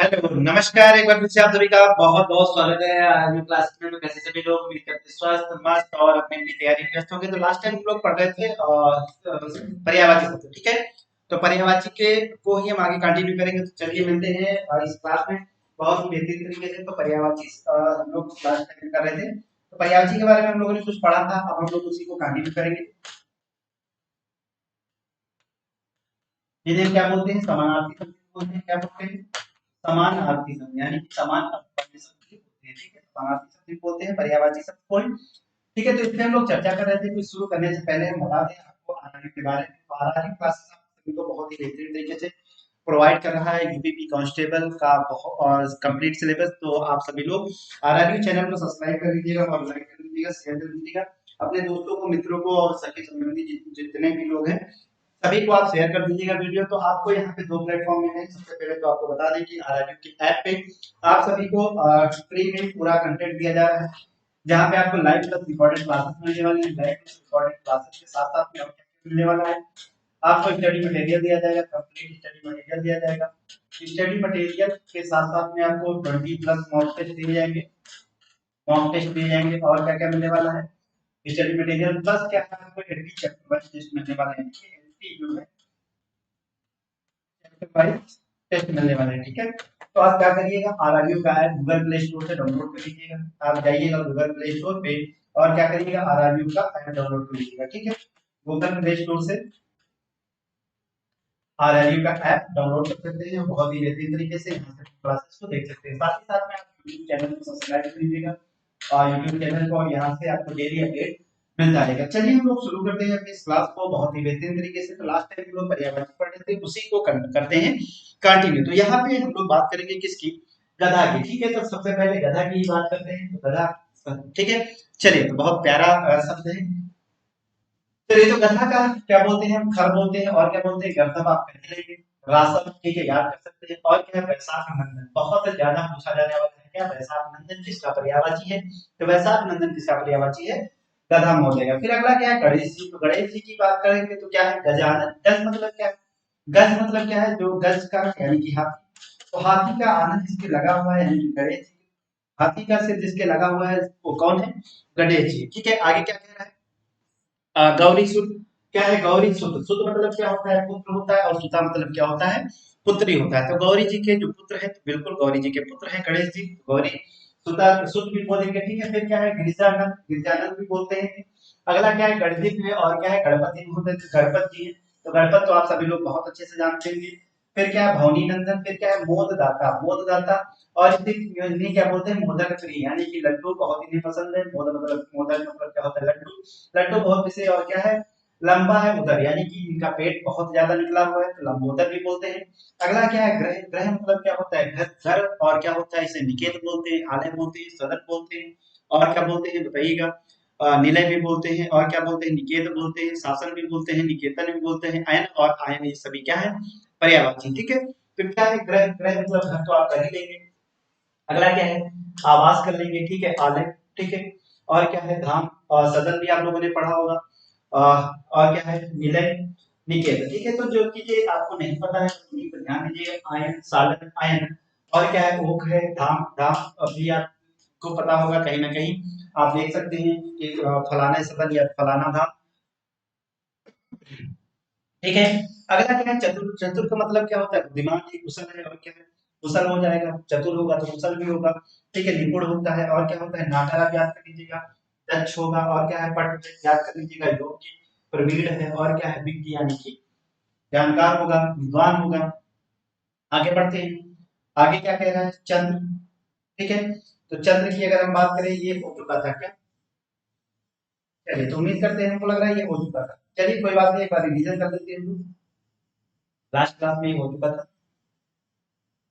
Hello नमस्कार। एक बार फिर से आप सभी का बहुत बहुत स्वागत है। आज की क्लास में कैसे सभी लोग उम्मीद करते हैं स्वस्थ मस्त और अपनी अपनी तैयारी में व्यस्त हो गए। तो लास्ट टाइम हम लोग पढ़ रहे थे पर्यायवाची शब्द, ठीक है। तो पर्यायवाची के को ही हम आगे कंटिन्यू करेंगे। तो चलिए मिलते हैं इस क्लास में बहुत ही बेहतरीन तरीके से। तो पर्यायवाची हम लोग लास्ट टाइम कर रहे थे। तो पर्यायवाची के बारे में हम लोगों ने कुछ पढ़ा था, अब हम लोग उसी को कंटिन्यू करेंगे। इन्हें क्या बोलते हैं? समानार्थी शब्द बोलते हैं। क्या बोलते हैं? समानार्थी शब्द, यानी कि समान अर्थ वाले शब्द ही होते हैं, ठीक है। समानार्थी शब्द भी बोलते हैं, पर्यायवाची शब्द को ही, ठीक है। तो इसमें हम लोग चर्चा कर रहे थे। कुछ शुरू करने से पहले हम बता दें आपको आरआरबी के बारे में। तो आरआरबी क्लासेस आप सभी को बहुत ही बेहतरीन तरीके से प्रोवाइड कर रहा है यूपीपी कांस्टेबल का बहुत कंप्लीट सिलेबस। तो आप सभी लोग आरआरबी चैनल को सब्सक्राइब कर लीजिएगा और लाइक कर लीजिएगा, शेयर कर लीजिएगा अपने दोस्तों को, मित्रों को और सभी संबंधी जितने भी लोग हैं सभी को आप शेयर कर दीजिएगा वीडियो। तो आपको यहाँ पे दो प्लेटफॉर्म में है। सबसे पहले तो आपको बता दें कि आरआरबी की ऐप पे आप सभी को फ्री में पूरा कंटेंट दिया जा रहा है, जहाँ पे आपको लाइव प्लस रिकॉर्डेड क्लासेस मिलने वाली है। लाइव प्लस रिकॉर्डेड क्लासेस के साथ साथ में आपको क्या मिलने वाला है? आपको स्टडी मटेरियल दिया जाएगा, कंप्लीट स्टडी मटेरियल दिया जाएगा। स्टडी मटेरियल के साथ साथ में आपको 20 प्लस मॉक टेस्ट दिए जाएंगे। मॉक टेस्ट दिए जाएंगे और क्या क्या मिलने वाला है? स्टडी मटेरियल प्लस क्या है, आपको एंटी चैप्टर वाइज टेस्ट मिलने वाला है। एंटी जो है वाइज टेस्ट मिलने वाले हैं, ठीक है। तो आप क्या करिएगा, आरआरयू का ऐप गूगल प्ले स्टोर से डाउनलोड कर लीजिएगा। आप जाइएगा गूगल प्ले स्टोर पे और क्या करिएगा, आरआरयू का ऐप डाउनलोड कर लीजिएगा, ठीक है। गूगल प्ले स्टोर से आरआरयू का ऐप डाउनलोड कर सकते हैं। बहुत ही बेहतरीन तरीके से यहाँ से क्लासेस को देख सकते हैं। साथ ही साथ में आप यूट्यूब चैनल को सब्सक्राइब कर लीजिएगा और यूट्यूब चैनल को, यहाँ से आपको डेली अपडेट मिल जाएगा। चलिए हम लोग शुरू करते हैं अपनी इस क्लास को बहुत ही बेहतरीन तरीके से। तो लास्ट टाइम हम लोग पर्यावरण पढ़ रहे थे, उसी को करते हैं कंटिन्यू। तो यहाँ पे हम लोग बात करेंगे किसकी? गधा की, ठीक है। तो सबसे पहले गधा की ही बात करते हैं। तो गधा, ठीक है। चलिए, तो बहुत प्यारा शब्द है। चलिए, तो गधा का क्या बोलते हैं? हम खर बोलते हैं और क्या बोलते हैं? गर्दभ आप कह लेंगे। रासव, ठीक है, याद कर सकते हैं। और क्या है? वैशाख नंदन, बहुत ज्यादा पूछा जाने वाला है। क्या वैशाख नंदन किसका पर्यायवाची है? तो वैशाख नंदन किसका पर्यायवाची है? गधा महोदय का। फिर अगला क्या है? गणेश जी। तो गणेश जी की बात करेंगे तो क्या है? गजानन। गज मतलब क्या है? गज मतलब क्या है? जो गज का यानी कि हाथी। तो हाथी का आनंद जिसके लगा हुआ है यानी कि गणेश जी। हाथी का सिर जिसके लगा हुआ है वो कौन है? गणेश जी, ठीक है। आगे क्या कह रहा है? गौरी सुत। क्या है? गौरी सुत। सुत मतलब क्या होता है? पुत्र होता है। और सुता मतलब क्या होता है? पुत्री होता है। तो गौरी जी के जो पुत्र है, तो बिल्कुल गौरी जी के पुत्र हैं गणेश जी। गौरी सुता सुत भी बोलेंगे, ठीक है। फिर क्या है? गिरिजानंद। गिरिजानंद भी बोलते हैं। अगला क्या है? गणदीप है। और क्या है? गणपति भी होते हैं। तो गणपत जी है। तो गणपत तो आप सभी लोग बहुत अच्छे से जानते होंगे। फिर क्या है? भवनी नंदन। फिर क्या है? मोददाता। मोददाता। और इन्हें क्या बोलते हैं? मोदक प्रिय, यानी कि लड्डू बहुत इन्हें पसंद है। मोदक मतलब क्या होता है? लड्डू। लड्डू बहुत विषय और क्या है? लंबा है उदर, यानी कि इनका पेट बहुत ज्यादा निकला हुआ है, तो लंबोदर भी बोलते हैं। अगला क्या है? ग्रह। ग्रह मतलब क्या होता है? घर। घर। और क्या होता है? इसे निकेत बोलते हैं, आलय बोलते हैं, सदन बोलते हैं। और क्या बोलते हैं बताइएगा? निलय भी बोलते हैं। और क्या बोलते हैं? निकेत बोलते हैं, शासन भी बोलते हैं, निकेतन भी बोलते हैं, अयन और आयन, ये सभी क्या है? पर्यायवाची, ठीक है। तो क्या है? ग्रह। ग्रह मतलब घर, तो आप कर ही लेंगे। अगला क्या है? आवास कर लेंगे, ठीक है, आलय, ठीक है। और क्या है? धाम। और सदन भी आप लोगों ने पढ़ा होगा। और क्या है? निलय, निकेतन, ठीक है। तो जो चीजें आपको नहीं पता है उन्हीं पर ध्यान दीजिएगा। आयन, सालन, आयन। और क्या है? ओक है, धाम। धाम अभी आपको पता होगा कहीं ना कहीं आप देख सकते हैं कि फलाना सदन या फलाना धाम, ठीक है। अगला क्या है? चतुर। चतुर का मतलब क्या होता है? दिमाग की कुशल है। और क्या है? कुशल हो जाएगा। चतुर होगा तो कुशल भी होगा, ठीक है। निपुण होता है। और क्या होता है? नागर आप याद कर लीजिएगा। दक्ष होगा। और क्या है? पट याद कर लीजिएगा। योग्य, प्रवीण है। और क्या है? विज्ञ, यानी कि जानकार होगा, विद्वान होगा। आगे बढ़ते हैं। आगे क्या कह रहा है? चंद्र, ठीक है। तो चंद्र की अगर हम बात करें, ये हो चुका था क्या? चलिए, तो उम्मीद करते हैं, हमको लग रहा है ये हो चुका था। चलिए कोई बात नहीं, एक बार रिवीजन कर लेते हैं। लास्ट क्लास में ये हो चुका था,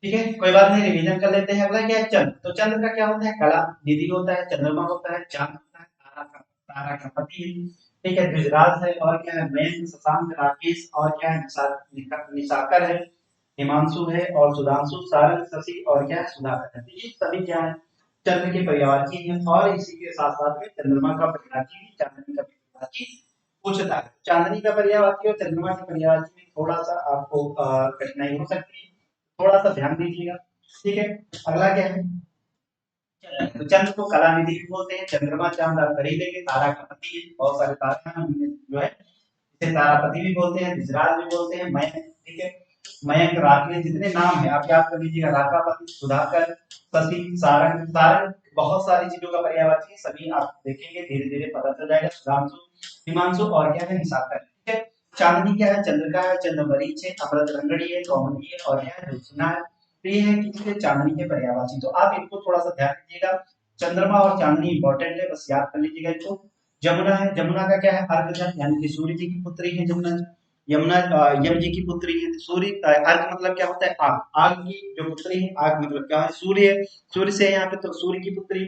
ठीक है। कोई बात नहीं, रिवीजन कर लेते हैं। अगला क्या है? चंद्र। तो चंद्र का क्या होता है? कला निधि होता है, चंद्रमा होता है, चांद होता है, तारा का पति है, ठीक है। गुजरात है। और क्या है? मयंक, शशांक, राकेश। और क्या है? निशाकर है, हिमांशु है, और सुधांशु, सारंग, शशि। और क्या है? सुधाकर है। तो ये सभी क्या है? चंद्र के पर्यायवाची हैं। और इसी के साथ साथ में चंद्रमा का पर्यायवाची भी चांदनी का पर्यायवाची पूछता है। चांदनी का पर्यायवाची और चंद्रमा के पर्यायवाची में थोड़ा सा आपको कठिनाई हो सकती है, थोड़ा सा ध्यान दीजिएगा। ठीक है, अगला क्या है, तो चंद्र को कलानिधि भी बोलते हैं, चंद्रमा चांद आप कर ही लेंगे, तारा का पति है, बहुत सारे तारे हैं उनमें जो है इसे तारापति भी बोलते हैं, धीराज भी बोलते हैं, मयंक, ठीक है, मयंक, राकेश, जितने नाम है आप याद कर लीजिएगा, राकापति, सुधाकर, शशि, सारंग, सारंग बहुत सारी चीजों का पर्यायवाची है, सभी आप देखेंगे धीरे धीरे पता चल जाएगा, सुधांशु, हिमांशु और क्या है निशाकर, ठीक है। चांदनी क्या है, चंद्रिका है, चंद्रमरीच है, अमृत रंगड़ी है, कौमुदी है और क्या है ज्योत्सना है। तो ये है किसके, चांदनी के पर्यायवाची। तो आप इनको थोड़ा सा ध्यान दीजिएगा, चंद्रमा और चांदनी इंपॉर्टेंट है, बस याद कर लीजिएगा इसको। जमुना है, जमुना का क्या है, अर्घ यानी कि सूर्य जी की पुत्री है जमुना जी। यमुना यम जी की पुत्री है, सूर्य अर्घ मतलब क्या होता है, आग, आग की जो पुत्री है, आग मतलब क्या है, सूर्य है, सूर्य से यहाँ पे तो सूर्य की पुत्री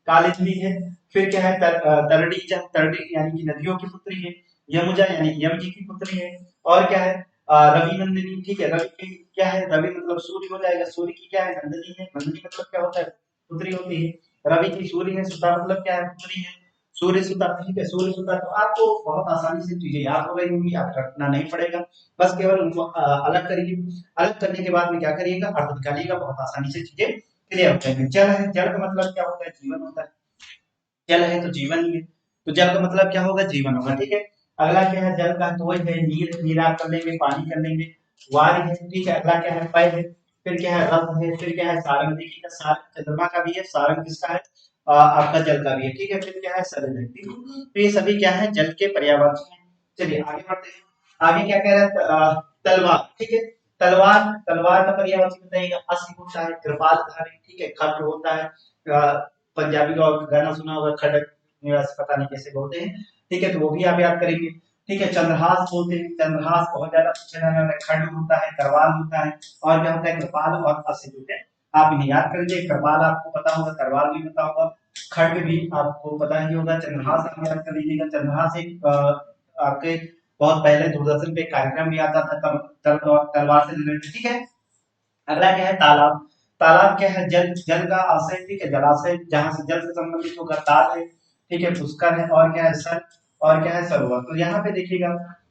कालिंदी है। फिर क्या है, तरडी, तरडी यानी कि नदियों की पुत्री है, यमुजा यानी कि यम जी की पुत्री है। और क्या है, रवि नंदिनी, ठीक है, रवि की क्या है, रवि मतलब सूर्य हो जाएगा, सूर्य की क्या है, नंदिनी है, नंदिनी मतलब क्या होता है, पुत्री होती है। रवि की सूर्य है, सुता मतलब क्या है, पुत्री है, सूर्य सुता, ठीक है, सूर्य सुता। तो आपको बहुत आसानी से चीजें याद हो गई होंगी, आप रटना नहीं पड़ेगा, बस केवल उनको अलग करिए, अलग करने के बाद में क्या करिएगा, अर्थ निकालिएगा, बहुत आसानी से चीजें क्लियर हो जाएंगी। जल है, जल का मतलब क्या होता है, जीवन होता है, जल है तो जीवन ही है, तो जल का मतलब क्या होगा, जीवन होगा, ठीक है। अगला क्या है, जल का तो है नीर, नीर आप कर लेंगे, पानी कर लेंगे, वार है, ठीक है। अगला क्या है, पय है, फिर क्या है, रथ है, फिर क्या है, सारंग, देखिएगा सारंग चंद्रमा का भी है, सारंग किसका है, आपका जल का भी है, ठीक है। फिर क्या है, सरल है, ठीक है। तो ये सभी क्या है, जल के पर्यायवाची हैं। चलिए आगे बढ़ते हैं, आगे क्या कह रहा है, तलवार, ठीक है, तलवार, तलवार का पर्यायवाची बताइएगा, अस्त्र होता है, कृपालधारी, ठीक है, खड्ग होता है, पंजाबी का गाना सुना होगा, खड़क निवास, पता नहीं कैसे बोलते हैं, ठीक है, तो वो भी आप याद करेंगे, ठीक है। चंद्रहास बोलते हैं, चंद्रहास बहुत ज्यादा पूछा जाने वाला है, खड्ग होता है, करवाल होता है और क्या होता है, कृपाल और असित होते हैं। आप इन्हें याद कर लीजिए, कृपाल आपको पता होगा, करवाल भी पता होगा, खड्ग भी आपको पता ही होगा, चंद्रहास आप याद कर लीजिएगा। चंद्रहास एक आपके बहुत पहले दूरदर्शन पे कार्यक्रम भी आता था तलवार से रिलेटेड, ठीक है। अगला क्या है, तालाब, तालाब क्या है, जल, जल का आशय, ठीक है, जलाशय जहां से जल से संबंधित होगा, ताल है, ठीक है, पुष्कर है और क्या है, सर, और क्या है, सरोवर। तो यहाँ पे देखिएगा,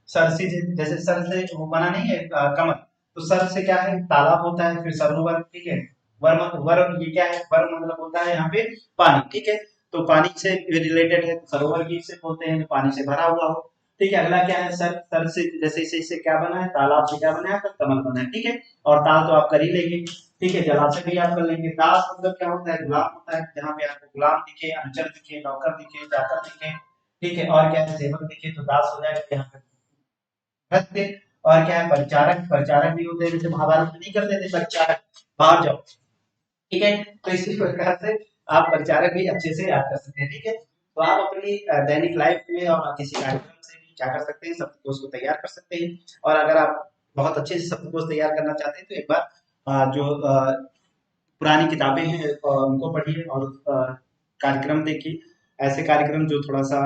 सर से जैसे सर से वो बना नहीं है कमल, तो सर से क्या है, तालाब होता है, फिर सरोवर, ठीक है, वर्म, वर्म ये क्या है, वर्म मतलब होता है यहाँ पे पानी, ठीक है, तो पानी से रिलेटेड है, सरोवर भी इसे बोलते हैं, पानी से भरा हुआ हो, ठीक है। अगला क्या है, सर, सर से जैसे इसे क्या बना है, तालाब से क्या बना है, तो कमल बना है, ठीक है। और ताल तो आप कर ही लेंगे, ठीक है, जलाशय भी आप कर लेंगे। दास मतलब क्या होता है, गुलाम होता है, जहाँ पे आपको गुलाम दिखे, अनुचर दिखे, नौकर दिखे, चाकर दिखे, ठीक है, और क्या है, सेवक दिखे तो दास हो जाएगा यहाँ पे। भृत्य, और क्या है, परिचारक, परिचारक भी होते हैं, जैसे महाभारत में नहीं करते थे परिचारक, बाहर जाओ, ठीक है। तो इसी प्रकार से आप परिचारक भी अच्छे से याद कर सकते हैं, ठीक है। तो आप अपनी दैनिक लाइफ में और किसी कार्यक्रम से भी क्या कर सकते हैं, शब्दकोश को तैयार कर सकते हैं। और अगर आप बहुत अच्छे से शब्दकोश तैयार करना चाहते हैं तो एक बार जो पुरानी किताबें हैं उनको पढ़िए और कार्यक्रम देखिए, ऐसे कार्यक्रम जो थोड़ा सा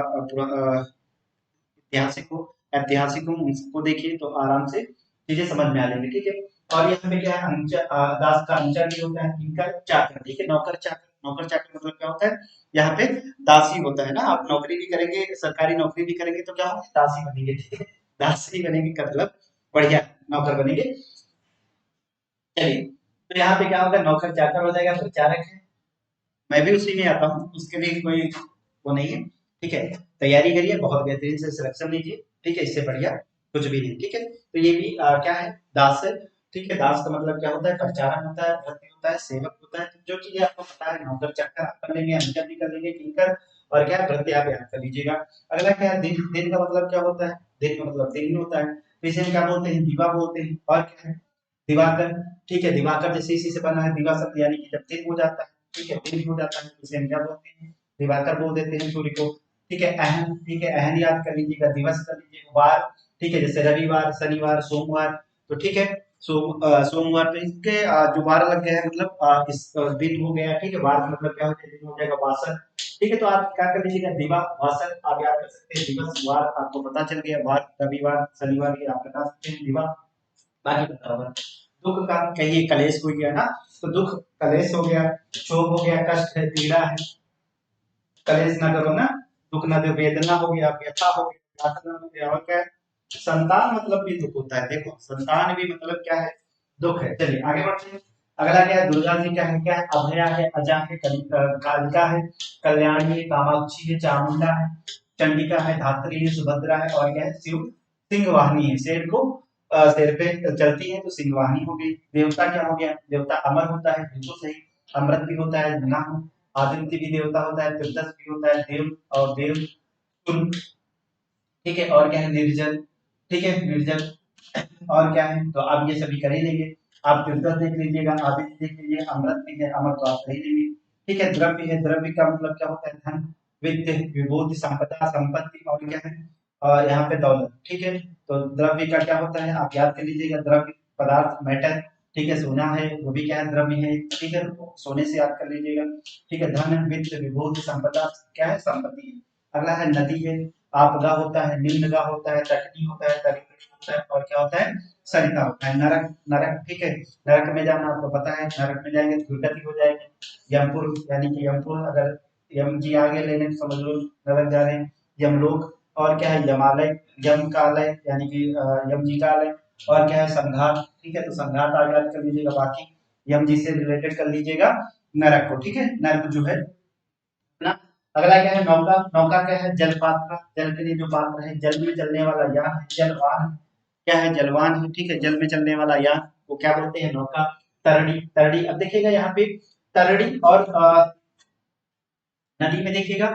ऐतिहासिक हो, ऐतिहासिक हो, उनको देखिए तो आराम से चीजें समझ में आ जाएंगी, ठीक है। और यहाँ पे क्या है, दास का अनुचर भी होता है, इनका चाकर, ठीक है, नौकर चाकर, नौकर चाकर मतलब क्या होता है, यहाँ पे दासी होता है ना, आप नौकरी भी करेंगे, सरकारी नौकरी भी करेंगे तो क्या होगा, दासी बनेंगे, ठीक है, दासी बनेंगे का मतलब बढ़िया नौकर बनेंगे। चलिए, तो यहाँ पे क्या होगा, नौकर चाकर हो जाएगा, प्रचारक है, मैं भी उसी में आता हूँ, उसके लिए कोई वो नहीं है, ठीक है। तैयारी करिए, बहुत बेहतरीन से सिलेक्शन लीजिए, ठीक है, इससे बढ़िया कुछ भी नहीं, ठीक है। तो ये भी क्या है, दास है, ठीक है, दास का मतलब क्या होता है, प्रचारक होता है, भर्ती होता है, सेवक होता है, तो जो चीजें आपको पता है, नौकर चाकर आप कर लेंगे, अनुचर भी कर लेंगे, किंकर और क्या भर्ती आप याद कर लीजिएगा। अगला क्या है, दिन, दिन का मतलब क्या होता है, दिन का मतलब दिन ही होता है, तो इसे हम क्या बोलते हैं, दिवा बोलते हैं। और क्या है, दिवाकर, ठीक है, दिवाकर जैसे इसी से बना है, दिवा शब्द यानी कि जब दिन हो जाता है, ठीक है, दिन हो जाता है तो इसे हम क्या बोलते हैं, दिवाकर बोल देते हैं सूर्य को, ठीक है। अहन, ठीक है, अहन याद कर लीजिएगा, दिवस कर लीजिएगा, वार, ठीक है, जैसे रविवार, शनिवार, सोमवार, तो ठीक है, सोमवार, तो इसके जो वार लग गया है मतलब इस दिन हो गया, ठीक है, वार का मतलब क्या हो जाएगा, दिन हो जाएगा, वासर, ठीक है। तो आप क्या कर लीजिएगा, दिवा, वासर आप याद कर सकते हैं, दिवस, वार आपको पता चल गया, वार, रविवार, शनिवार ये आप बता सकते हैं, दिवा बाकी बता हुआ। दुख का कहिए, कलेश हो गया ना, तो दुख, कलेश हो गया, क्षोभ हो गया, कष्ट है, पीड़ा है, कलेश ना करो ना, दुख ना दो, वेदना हो गया, व्यथा हो गया, यातना हो गया, और क्या है, संतान मतलब भी दुख होता है, देखो संतान भी मतलब क्या है, दुख है। चलिए आगे बढ़ते हैं, अगला क्या है, दुर्गा जी क्या है, अभया है, अजा है, कालिका है, कल्याणी है, कामाक्षी है, चामुंडा है, चंडिका है, धात्री है, सुभद्रा है, और क्या है, शिव सिंह वाहिनी है। शेर को सिर पे चलती है तो सिंह वाहिनी हो गई। देवता क्या हो गया, देवता अमर होता है, बिल्कुल सही। अमृत भी होता है, ना हो। आदित्य भी देवता होता है, त्रिदश भी होता है, देव और देव तुम, ठीक है। और क्या है, निर्जल, ठीक है, निर्जल। और क्या है, तो आप ये सभी कर ही लेंगे। आप त्रिदश देख लीजिएगा, आदित्य देख लीजिए, अमृत भी है, अमर तो आप कर ही लेंगे, ठीक है। द्रव्य है, द्रव्य का मतलब क्या होता है, धन, विद्य, विभूति, संपदा, संपत्ति, और क्या है, यहाँ पे दौलत, ठीक है। तो द्रव्य का क्या होता है, आप याद कर लीजिएगा, द्रव्य पदार्थ, मेटल, ठीक है। सोना है, वो भी क्या है, द्रव्य है, ठीक है, सोने से याद कर लीजिएगा, ठीक है। धन, वित्त, विभूति, संपदा क्या है, संपत्ति है। अगला है नदी है, आपदा होता है, निम्नगा होता है, तटनी होता है, तरिणी होता है, और क्या होता है, सरिता होता है। नरक, नरक, ठीक है। नरक में जाना आपको पता है, नरक में जाएंगे तो दुर्गति हो जाएगी। यमपुर यानी कि यमपुर, अगर यम जी आगे लेने तो समझ लो नरक जा रहे हैं। यमलोक, और क्या है, यमालय, यम कालय यानी कि यम जी कालय, और क्या है, संघात, ठीक है। तो संघात आगे याद कर लीजिएगा, बाकी यम जी से रिलेटेड कर लीजिएगा नरक को, ठीक है। नरक जो है ना। अगला क्या है, नौका, नौका क्या है, जल पात्र, जल के लिए जो पात्र है, जल में चलने वाला यान है, जलवान, क्या है, जलवान है, ठीक है। जल में चलने वाला यान वो क्या बोलते हैं, नौका। तरड़ी, तरड़ी, अब देखिएगा यहाँ पे तरड़ी और नदी में देखिएगा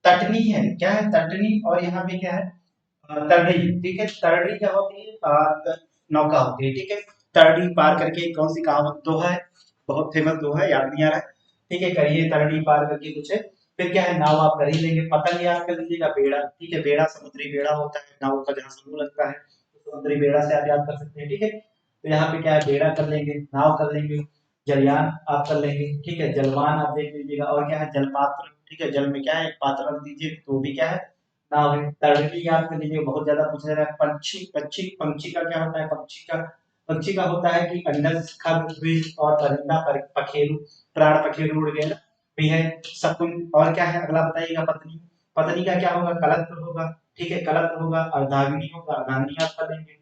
तटनी है, क्या है, तटनी, और यहाँ पे क्या है, तरड़ी, ठीक है। तरड़ी क्या होती है, नौका होती है, ठीक है। तरड़ी पार करके, कौन सी कहावत, दोहा है, बहुत फेमस दोहा है, याद नहीं आ रहा है, ठीक है। करिए तरड़ी पार करके कुछ है। फिर क्या है, नाव आप कर ही लेंगे। पतंग याद कर लीजिएगा, बेड़ा, ठीक है। बेड़ा समुद्री बेड़ा होता है, नाव का जहाँ समूह लगता है, तो समुद्री बेड़ा से आप याद कर सकते हैं, ठीक है। तो यहाँ पे क्या है, बेड़ा कर लेंगे, नाव कर लेंगे, जलयान आप कर लेंगे, ठीक है। जलवान आप देख लीजिएगा, और क्या है, जलपात्र, ठीक है। जल में क्या है, एक पात्र रख दीजिए, तो भी क्या है, नाव है। तड़की याद कर लीजिए, बहुत ज्यादा पूछा जा रहा है। पंछी, पक्षी, पंछी का क्या होता है, पक्षी का होता है कि अंडज, खग, द्विज, और परिंदा, पखेरु, प्राण पखेरु उड़ गया भी है। शकुन, और क्या है, अगला बताइएगा, पत्नी, पत्नी का क्या होगा, कलत्र होगा, ठीक है, कलत्र होगा। अर्धांगिनी होगा, अर्धांगिनी आप कर लेंगे।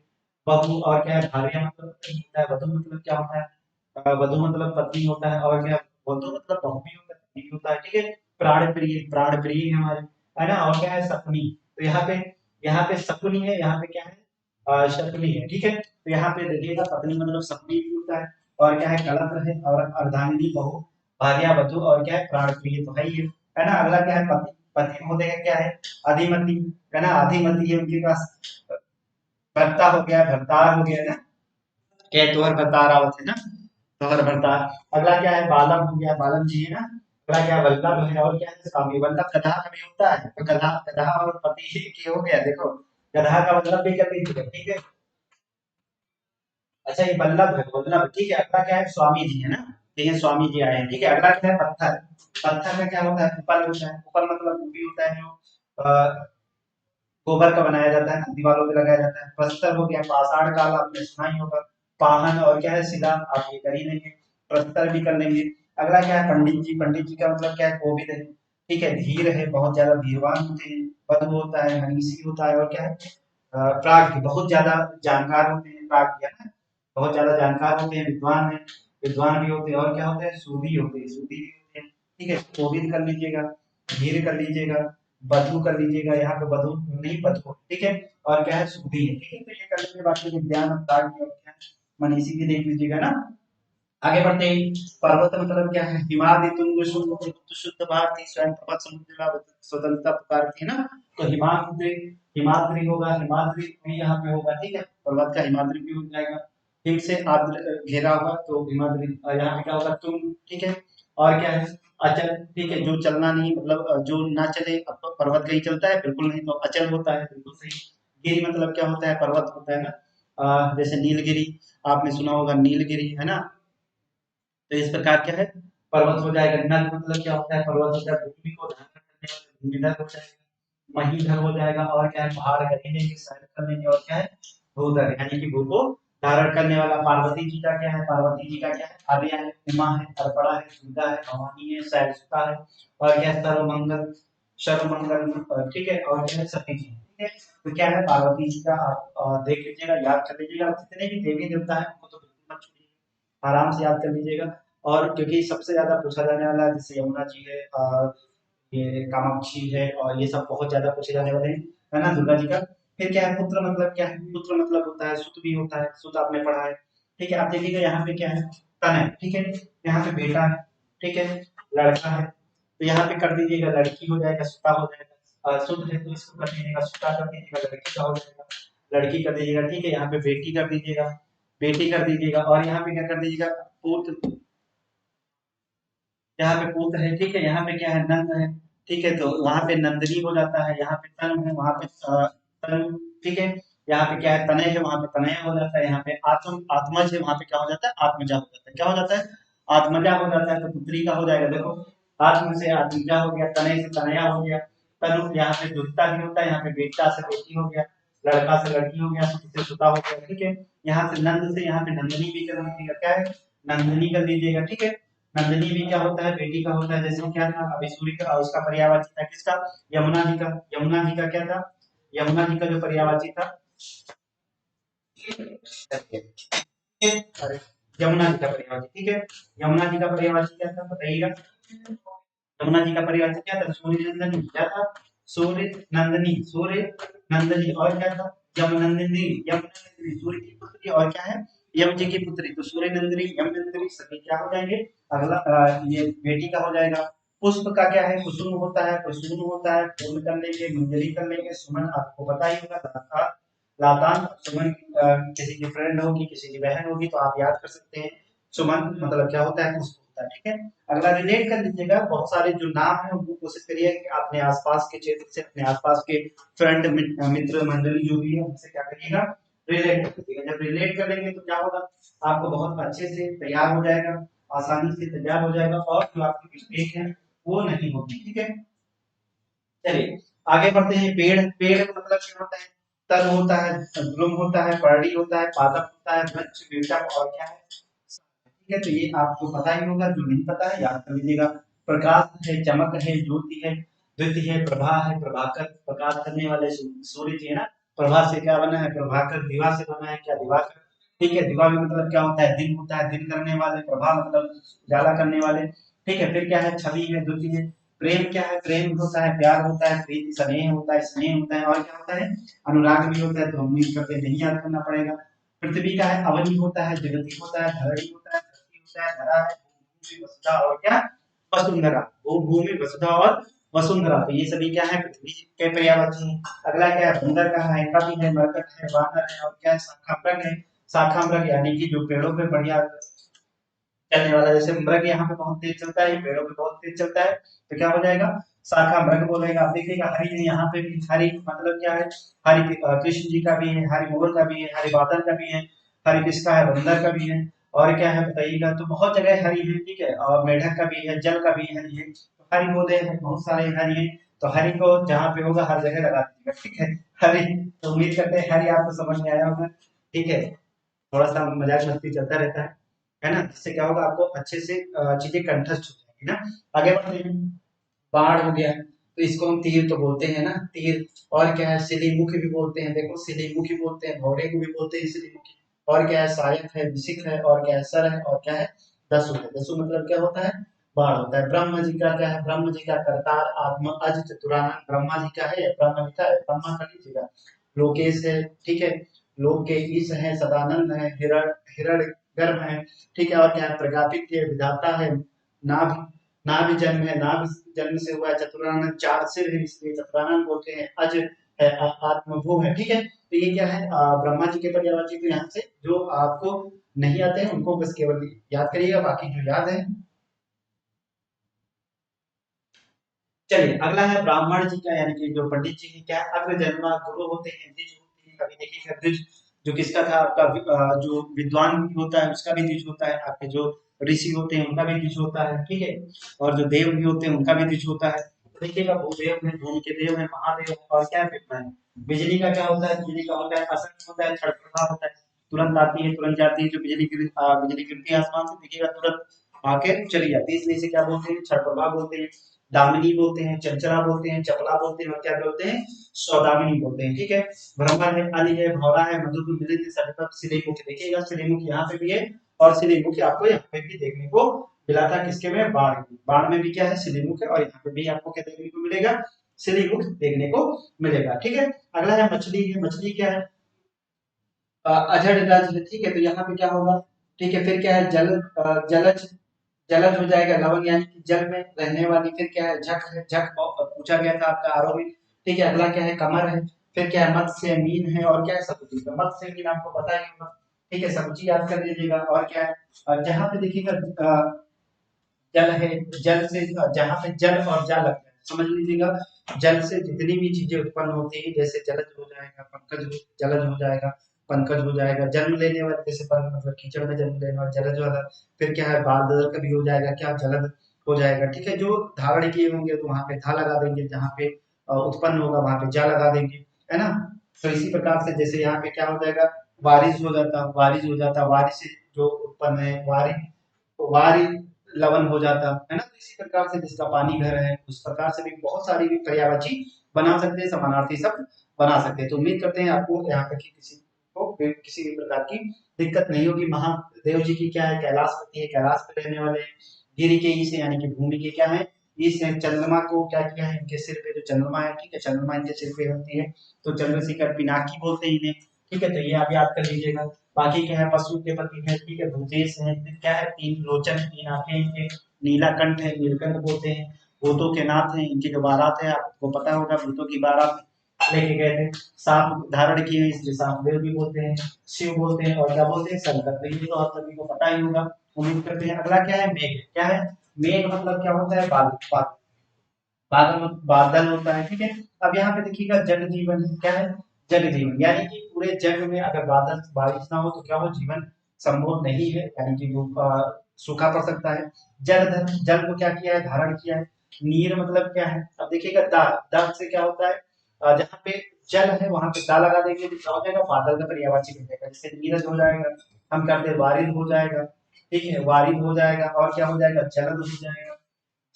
बहू, और क्या है, भार्या मतलब पत्नी होता है। वधु मतलब क्या होता है, वधु मतलब पत्नी होता है, और क्या, वधु मतलब बहू भी होता है, पत्नी भी होता है, ठीक है। प्राण प्रिय, प्राण प्रिय है हमारे, है ना। और क्या है, सपनी, तो यहाँ पे सपनी है, यहाँ पे क्या है, शकुनी है, ठीक है। तो यहाँ पे देखिएगा, पत्नी मतलब सपनी भी होता है, और क्या है, कलत्र है, और अर्धांगिनी, बहू, भार्या, वधु, और क्या है, प्राण प्रिय, तो है ना। अगला क्या है, पति, पति महोदय का क्या है, अधिमति, है ना। अधिमति है उनके पास। भर्ता हो गया, भरतार हो गया ना, क्या है, तोहर भरतार आवत है ना, तोहर भरतार। अगला क्या है, बालम हो गया, बालम जी है ना। अगला क्या है, वल्लभ है, और क्या है, स्वामी। वल्लभ गधा का भी होता है, तो गधा, गधा और पति के हो गया, देखो, गधा का वल्लभ भी कर लीजिए, ठीक है। अच्छा, ये वल्लभ है, वल्लभ, ठीक है। अगला क्या है, स्वामी जी है ना, ठीक है, स्वामी जी आए हैं, ठीक है। अगला क्या है, पत्थर, पत्थर का क्या होता है, उपल होता है। उपल मतलब वो भी होता है जो गोबर का बनाया जाता है ना, दीवारों पे लगाया जाता है। प्रस्तर हो गया, पाषाण काल आपने सुना ही होगा। पाहन, और क्या है, शिला, आप ये कर ही लेंगे। प्रस्तर भी कर लेंगे। अगला क्या है, पंडित जी, पंडित जी का मतलब क्या है, कोविद है, ठीक है। धीर है, बहुत ज्यादा धीरवान होते हैं। पद होता है, मनीषी होता है, और क्या है, प्राज्ञ, बहुत ज्यादा जानकार होते हैं, प्राज्ञ है ना, बहुत ज्यादा जानकार होते हैं, विद्वान है, विद्वान भी होते हैं, और क्या होते हैं, सूदी होते हैं, सूदी भी होते हैं, ठीक है। कोविद कर लीजिएगा, धीर कर लीजिएगा, बधु कर लीजिएगा, यहाँ पे बधु नहीं, बधु, ठीक है। और क्या है, सूदी है, ठीक है। तो ये कर लीजिए, बाकी विज्ञान और प्राज्ञ, और क्या है, मनीषी भी देख लीजिएगा ना। आगे बढ़ते हैं। पर्वत मतलब क्या है, हिमालय तुंग शुंग प्रभुत्व शुद्ध भारती स्वयं प्रभा समुद्र स्वतंत्रता पुकारती है ना। तो हिमाद्री, हिमाद्री होगा, हिमाद्री भी यहाँ पे होगा, ठीक है। पर्वत का हिमाद्री भी हो जाएगा। हिम से आद्र घेरा हुआ, तो हिमाद्री, यहाँ पे क्या होगा, तुंग, ठीक है। और क्या है, अचल, ठीक है, जो चलना नहीं, मतलब जो ना चले, अब तो पर्वत कहीं चलता है, बिल्कुल नहीं, तो अचल होता है, बिल्कुल सही। गिरी मतलब क्या होता है, पर्वत होता है ना, जैसे नीलगिरी, आपने सुना होगा, नीलगिरी है ना। तो इस प्रकार क्या है, पर्वत हो जाएगा। नद मतलब क्या होता है, पर्वत होता है, भूमि को धारण करने वाला भूमिधर हो जाएगा। महीधर हो जाएगा, और क्या है, पहाड़ कर लेंगे, सैर कर लेंगे, और क्या है, भूधर यानी कि भू को धारण करने वाला। पार्वती जी का क्या है, पार्वती जी का क्या है, आर्या है, उमा है, अर्पणा है, सुधा है, भवानी है, सैलसुता है, और क्या है, सर्वमंगल, सर्वमंगल, ठीक है। और क्या है, सती जी, ठीक है। तो क्या है, पार्वती जी का आप देख लीजिएगा, याद कर लीजिएगा। जितने भी देवी देवता है उनको तो बिल्कुल मत छोड़िए। आराम से याद कर लीजिएगा। और क्योंकि सबसे ज्यादा पूछा जाने वाला है, जैसे यमुना जी है, ये कामाक्षी है, और ये सब बहुत ज्यादा पूछे जाने वाले हैं, है ना, दुर्गा जी का। फिर क्या है, पुत्र मतलब क्या है, पुत्र मतलब होता है सुत भी होता है, सुत आपने पढ़ा है, ठीक है। आप देखिएगा यहाँ पे क्या है, तनय, ठीक है, यहाँ पे बेटा है, ठीक है, लड़का है, तो यहाँ पे कर दीजिएगा लड़की हो जाएगा, सुता हो जाएगा, सुत है तो इसको कर दीजिएगा सुता कर दीजिएगा, लड़की का हो जाएगा, लड़की कर दीजिएगा, ठीक है। यहाँ पे बेटी कर दीजिएगा, बेटी कर दीजिएगा, और यहाँ पे क्या कर दीजिएगा, पुत्र, यहाँ पे पुत्र है, ठीक है, यहाँ पे क्या है, नंद है, ठीक है, तो वहां पे नंदनी हो जाता है, यहाँ पे तन है, वहां पे तन, ठीक है। यहाँ पे क्या है, तनय है, वहां पे तनय हो जाता है, यहाँ पे आत्मज है, वहां पे क्या हो जाता है, आत्मजा हो जाता है, क्या हो जाता है, आत्मजा हो जाता है, तो पुत्री का हो जाएगा, देखो, आत्म से आत्मजा हो गया, तनय से तनया हो गया, तनु यहाँ पे दुहिता भी होता है, यहाँ पे बेटा से बेटी हो गया, लड़का से लड़की हो गया, सुत से सुता हो गया, ठीक है। यहाँ से नंद से यहाँ पे नंदनी भी कर दीजिएगा, क्या है, नंदनी कर दीजिएगा, ठीक है। नंदिनी भी क्या होता है, बेटी का होता है, जैसे क्या था अभी सूर्य का, उसका पर्यायवाची था किसका, यमुना जी का, यमुना जी का क्या था, यमुना जी का जो पर्यायवाची था, अरे यमुना जी का पर्यायवाची, ठीक है, यमुना जी का पर्यायवाची क्या था बताइएगा, यमुना जी का परिवार क्या था, सूर्य नंदनी, क्या था, सूर्य नंदनी, सूर्य नंदनी, और क्या था, यमनंदिनी, यमनंदिनी सूर्य की पुत्री, और क्या है, यम जी की पुत्री, तो सूर्य नंदिनी, यम नंदिनी सभी क्या हो जाएंगे, अगला ये बेटी का हो जाएगा। पुष्प का क्या है, कुसुम होता है, प्रसून होता है, फूल कर लेंगे, मंजरी कर लेंगे, सुमन आपको पता ही होगा, लाता लातान सुमन, किसी की फ्रेंड होगी, किसी की बहन होगी, तो आप याद कर सकते हैं, सुमन मतलब क्या होता है, पुष्प होता है, ठीक है। अगला रिलेट कर लीजिएगा, बहुत सारे जो नाम है उनको कोशिश करिए कि अपने आसपास के क्षेत्र से, अपने आसपास के फ्रेंड मित्र मंडली जो भी है उनसे क्या करिएगा, रिलेट कर लीजिएगा। जब रिलेट कर लेंगे तो क्या होगा, आपको बहुत अच्छे से तैयार हो जाएगा, आसानी से तैयार हो जाएगा, और जो आपकी मिस्टेक है वो नहीं होगी, ठीक है। चलिए आगे बढ़ते हैं, पेड़, पेड़ का मतलब क्या होता है, तल होता है, ध्रुव होता है, पर्णी होता है, पादप होता है, वृक्ष, बेटा, और क्या है, ठीक है। तो ये आपको पता ही होगा, जो नहीं पता है याद कर लीजिएगा। प्रकाश है, चमक है, ज्योति है, द्वितीय है, प्रभा है, प्रभाकर, प्रकाश करने वाले सूर्य जी है ना, प्रभा से क्या बना है, प्रभाकर, दिवा से बना है क्या, दिवाकर, ठीक है। दिवा में मतलब क्या होता है, दिन होता है, दिन करने वाले, प्रभा मतलब उजाला करने वाले, ठीक है। फिर क्या है, छवि है, द्वितीय है। प्रेम क्या है, प्रेम होता है, प्यार होता है, प्रीति स्नेह होता है, स्नेह होता है, और क्या होता है, अनुराग भी होता है, तो उम्मीद करते हैं नहीं याद करना पड़ेगा। पृथ्वी का है, अवनी होता है, जगति होता है, धरणी होता है, धरती होता है, धरा है, भूमि, वसुधा, और क्या, वसुंधरा, भूमि, वसुधा, और वसुंधरा, तो ये सभी क्या है, पृथ्वी के पर्यायवाची हैं। अगला क्या है, बंदर का है, कवि है, मरकट है, वानर है, और क्या है, शाखामृग है, शाखामृग यानी कि जो पेड़ों पे बढ़िया चलने वाला, जैसे मृग यहाँ पे बहुत तेज चलता है, पेड़ों पे बहुत तेज चलता है, तो क्या हो जाएगा, शाखा मृग बोलेगा। आप देखिएगा हरि ने यहाँ पे भी, हरि मतलब क्या है, हरि कृष्ण जी का भी है, हरि मोर का भी है, हरि बादल का भी है, हरि किसका है, बंदर का भी है, और क्या है बताइएगा, तो बहुत जगह हरि है, ठीक है, और मेढक का भी है, जल का भी हरि है, तो हरि बोले हैं, बहुत सारे हरि है, तो हरि को जहाँ पे होगा हर जगह लगा दीजिएगा, ठीक है, हरि, तो उम्मीद करते हैं हरि आपको समझ में आया होगा, ठीक है। थोड़ा सा मजाक मस्ती चलता रहता है ना, इससे क्या होगा, आपको अच्छे से चीजें कंठस्थ हो जाएगी ना। आगे बढ़ते हैं, बाढ़ हो गया, तो इसको हम तीर तो बोलते हैं ना, तीर, और क्या है, सिलीमुखी भी बोलते हैं, देखो सिलीमुखी बोलते हैं, भौरे को भी बोलते हैं सिलीमुखी, और क्या है, सायक है, विशिख है, और क्या है, सर है, और क्या है, दसु है, दसु मतलब क्या होता है, बाढ़ होता है। ब्रह्म जी का क्या है, ब्रह्म जी का करतार, आत्म, अज, चतुरानन, ब्रह्मा जी का है, ब्रह्म लिखा है, ब्रह्मा का लीजिएगा, लोकेश है, ठीक है, लोक के ईश है, सदानंद है, हिरण, हिरण गर्भ है, ठीक है, और क्या है, प्रजापित है, विधाता है, नाभ, नाभि जन्म है, नाभि जन्म से हुआ है, चतुरानन, चार सिर है, इसलिए चतुरानन बोलते हैं, अज है, आत्मभू है, ठीक है। तो ये क्या है, ब्रह्मा जी के पर्यायवाची, तो यहाँ से जो आपको नहीं आते हैं उनको बस केवल याद करिएगा, बाकी जो याद है। चलिए अगला है ब्राह्मण जी का, यानी कि जो पंडित जी की क्या है, अग्र जन्मा गुरु होते हैं, द्विज होते हैं, कभी देखिएगा द्विज जो किसका था, आपका जो विद्वान होता है उसका भी द्विज होता है, आपके जो ऋषि होते हैं उनका भी द्विज होता है, ठीक है, और जो देव भी होते हैं उनका भी द्विज होता है। तो देखिएगा भूदेव है, भूमि के देव है, महादेव है, और क्या है, बिजली का क्या होता है, बिजली का होता है असंग होता है, छड़पड़ा होता है, तुरंत आती है तुरंत जाती है, जो बिजली गिरती है आसमान से, देखिएगा तुरंत आके चली जाती है, इसलिए इसे क्या बोलते हैं, छड़प्रभा बोलते हैं, दामिनी बोलते हैं, चंचला बोलते हैं, चपला बोलते हैं, और क्या बोलते हैं, सौदामिनी बोलते हैं, ठीक है। भ्रमर है, अली है, भौरा है, मधुपुर, मिलिंद, सतत, सिलीमुख, देखिएगा सिलीमुख यहाँ पे भी है, और सिलीमुख आपको यहाँ पे भी देखने को मिला था, किसके में, बाढ़ में। बाढ़ में भी क्या है, सिलीमुख है, और यहाँ पे भी आपको क्या देखने को मिलेगा, सिलीमुख देखने को मिलेगा। ठीक है, अगला है मछली। है मछली क्या है, अजर, ठीक है, तो यहाँ पे क्या होगा, ठीक है, फिर क्या है, जलज, जलज हो जाएगा, लवण यानी कि जल में रहने वाली। फिर क्या है, झक है, झक पूछा गया था आपका आरो में। ठीक है, अगला क्या है, कमर है। फिर क्या है, मत्स्य, मीन है, और क्या है, सब्जी। तो मत्स्य मीन आपको पता ही होगा। ठीक है, सब्जी याद कर लीजिएगा। और क्या है, जहाँ पे देखिएगा जल है, जल से जहाँ पे जल और जा लगता है, समझ लीजिएगा, जल से जितनी भी चीजें उत्पन्न होती है, जैसे जलज हो जाएगा, जलज हो जाएगा, पंकज हो जाएगा, जन्म लेने वाले, जैसे मतलब कीचड़ में जन्म लेने वाला जलज वाला। फिर क्या है, बाल का भी हो जाएगा, क्या, जलद हो जाएगा। ठीक है, जो धारण किए होंगे तो वहां पे धा लगा देंगे, जहाँ पे उत्पन्न होगा वहां पे जा लगा देंगे, है ना। तो इसी प्रकार से जैसे यहाँ पे क्या हो जाएगा, बारिश हो जाता, बारिश हो जाता, बारिश से जो उत्पन्न है, वारी, वारी लवन हो जाता है ना। तो इसी प्रकार से जिसका पानी घर है, उस प्रकार से भी बहुत सारी भी पर्यायवाची बना सकते हैं, समानार्थी शब्द बना सकते हैं। तो उम्मीद करते हैं आपको यहाँ तक कि किसी को किसी भी प्रकार की दिक्कत नहीं होगी। महादेव जी की क्या है, कैलाशपति है, कैलाश पे रहने वाले हैं। गिरि के ई से यानी कि भूमि के क्या है, इस चंद्रमा को क्या किया है, इनके सिर पे जो चंद्रमा है, ठीक है, चंद्रमा इनके सिर पे होती है, तो चंद्रशेखर पिनाकी बोलते हैं इन्हें। ठीक है, तो ये आप याद कर लीजिएगा। बाकी क्या है, पशु के प्रति है, ठीक है, भूतेश है, फिर क्या है, तीन लोचन, तीन आंखें इनके, नीलाकंठ है, नीलकंठ बोलते हैं। भूतों के नाथ हैं, इनकी जो बारात है आपको पता होगा, भूतों की बारात लेके गए थे। सांप धारण किए हैं, इसलिए सांपदेव भी बोलते हैं, शिव बोलते हैं, और क्या बोलते हैं, शंकर। तो ये तो आप सभी को पता ही होगा। उम्मीद करते हैं। अगला क्या है, मेघ। क्या है, मेघ मतलब क्या होता है, बादल, बादल, बादल होता है। ठीक है, अब यहाँ पे देखिएगा, जल जीवन है। क्या है, जल जीवन, यानी कि पूरे जग में अगर बादल बारिश ना हो तो क्या हो, जीवन संभव नहीं है, यानी कि वो सूखा पड़ सकता है। जल धन, जल को क्या किया है, धारण किया है। नीर मतलब क्या है, अब देखिएगा, दा, दा से क्या होता है, जहाँ पे जल है वहां पे दा लगा देंगे तो क्या हो जाएगा, बादल का पर्यायवाची बन जाएगा। जैसे नीरज हो जाएगा, हम करते हैं वारिद हो जाएगा। ठीक है, वारिद हो जाएगा, और क्या हो जाएगा, जलद हो जाएगा,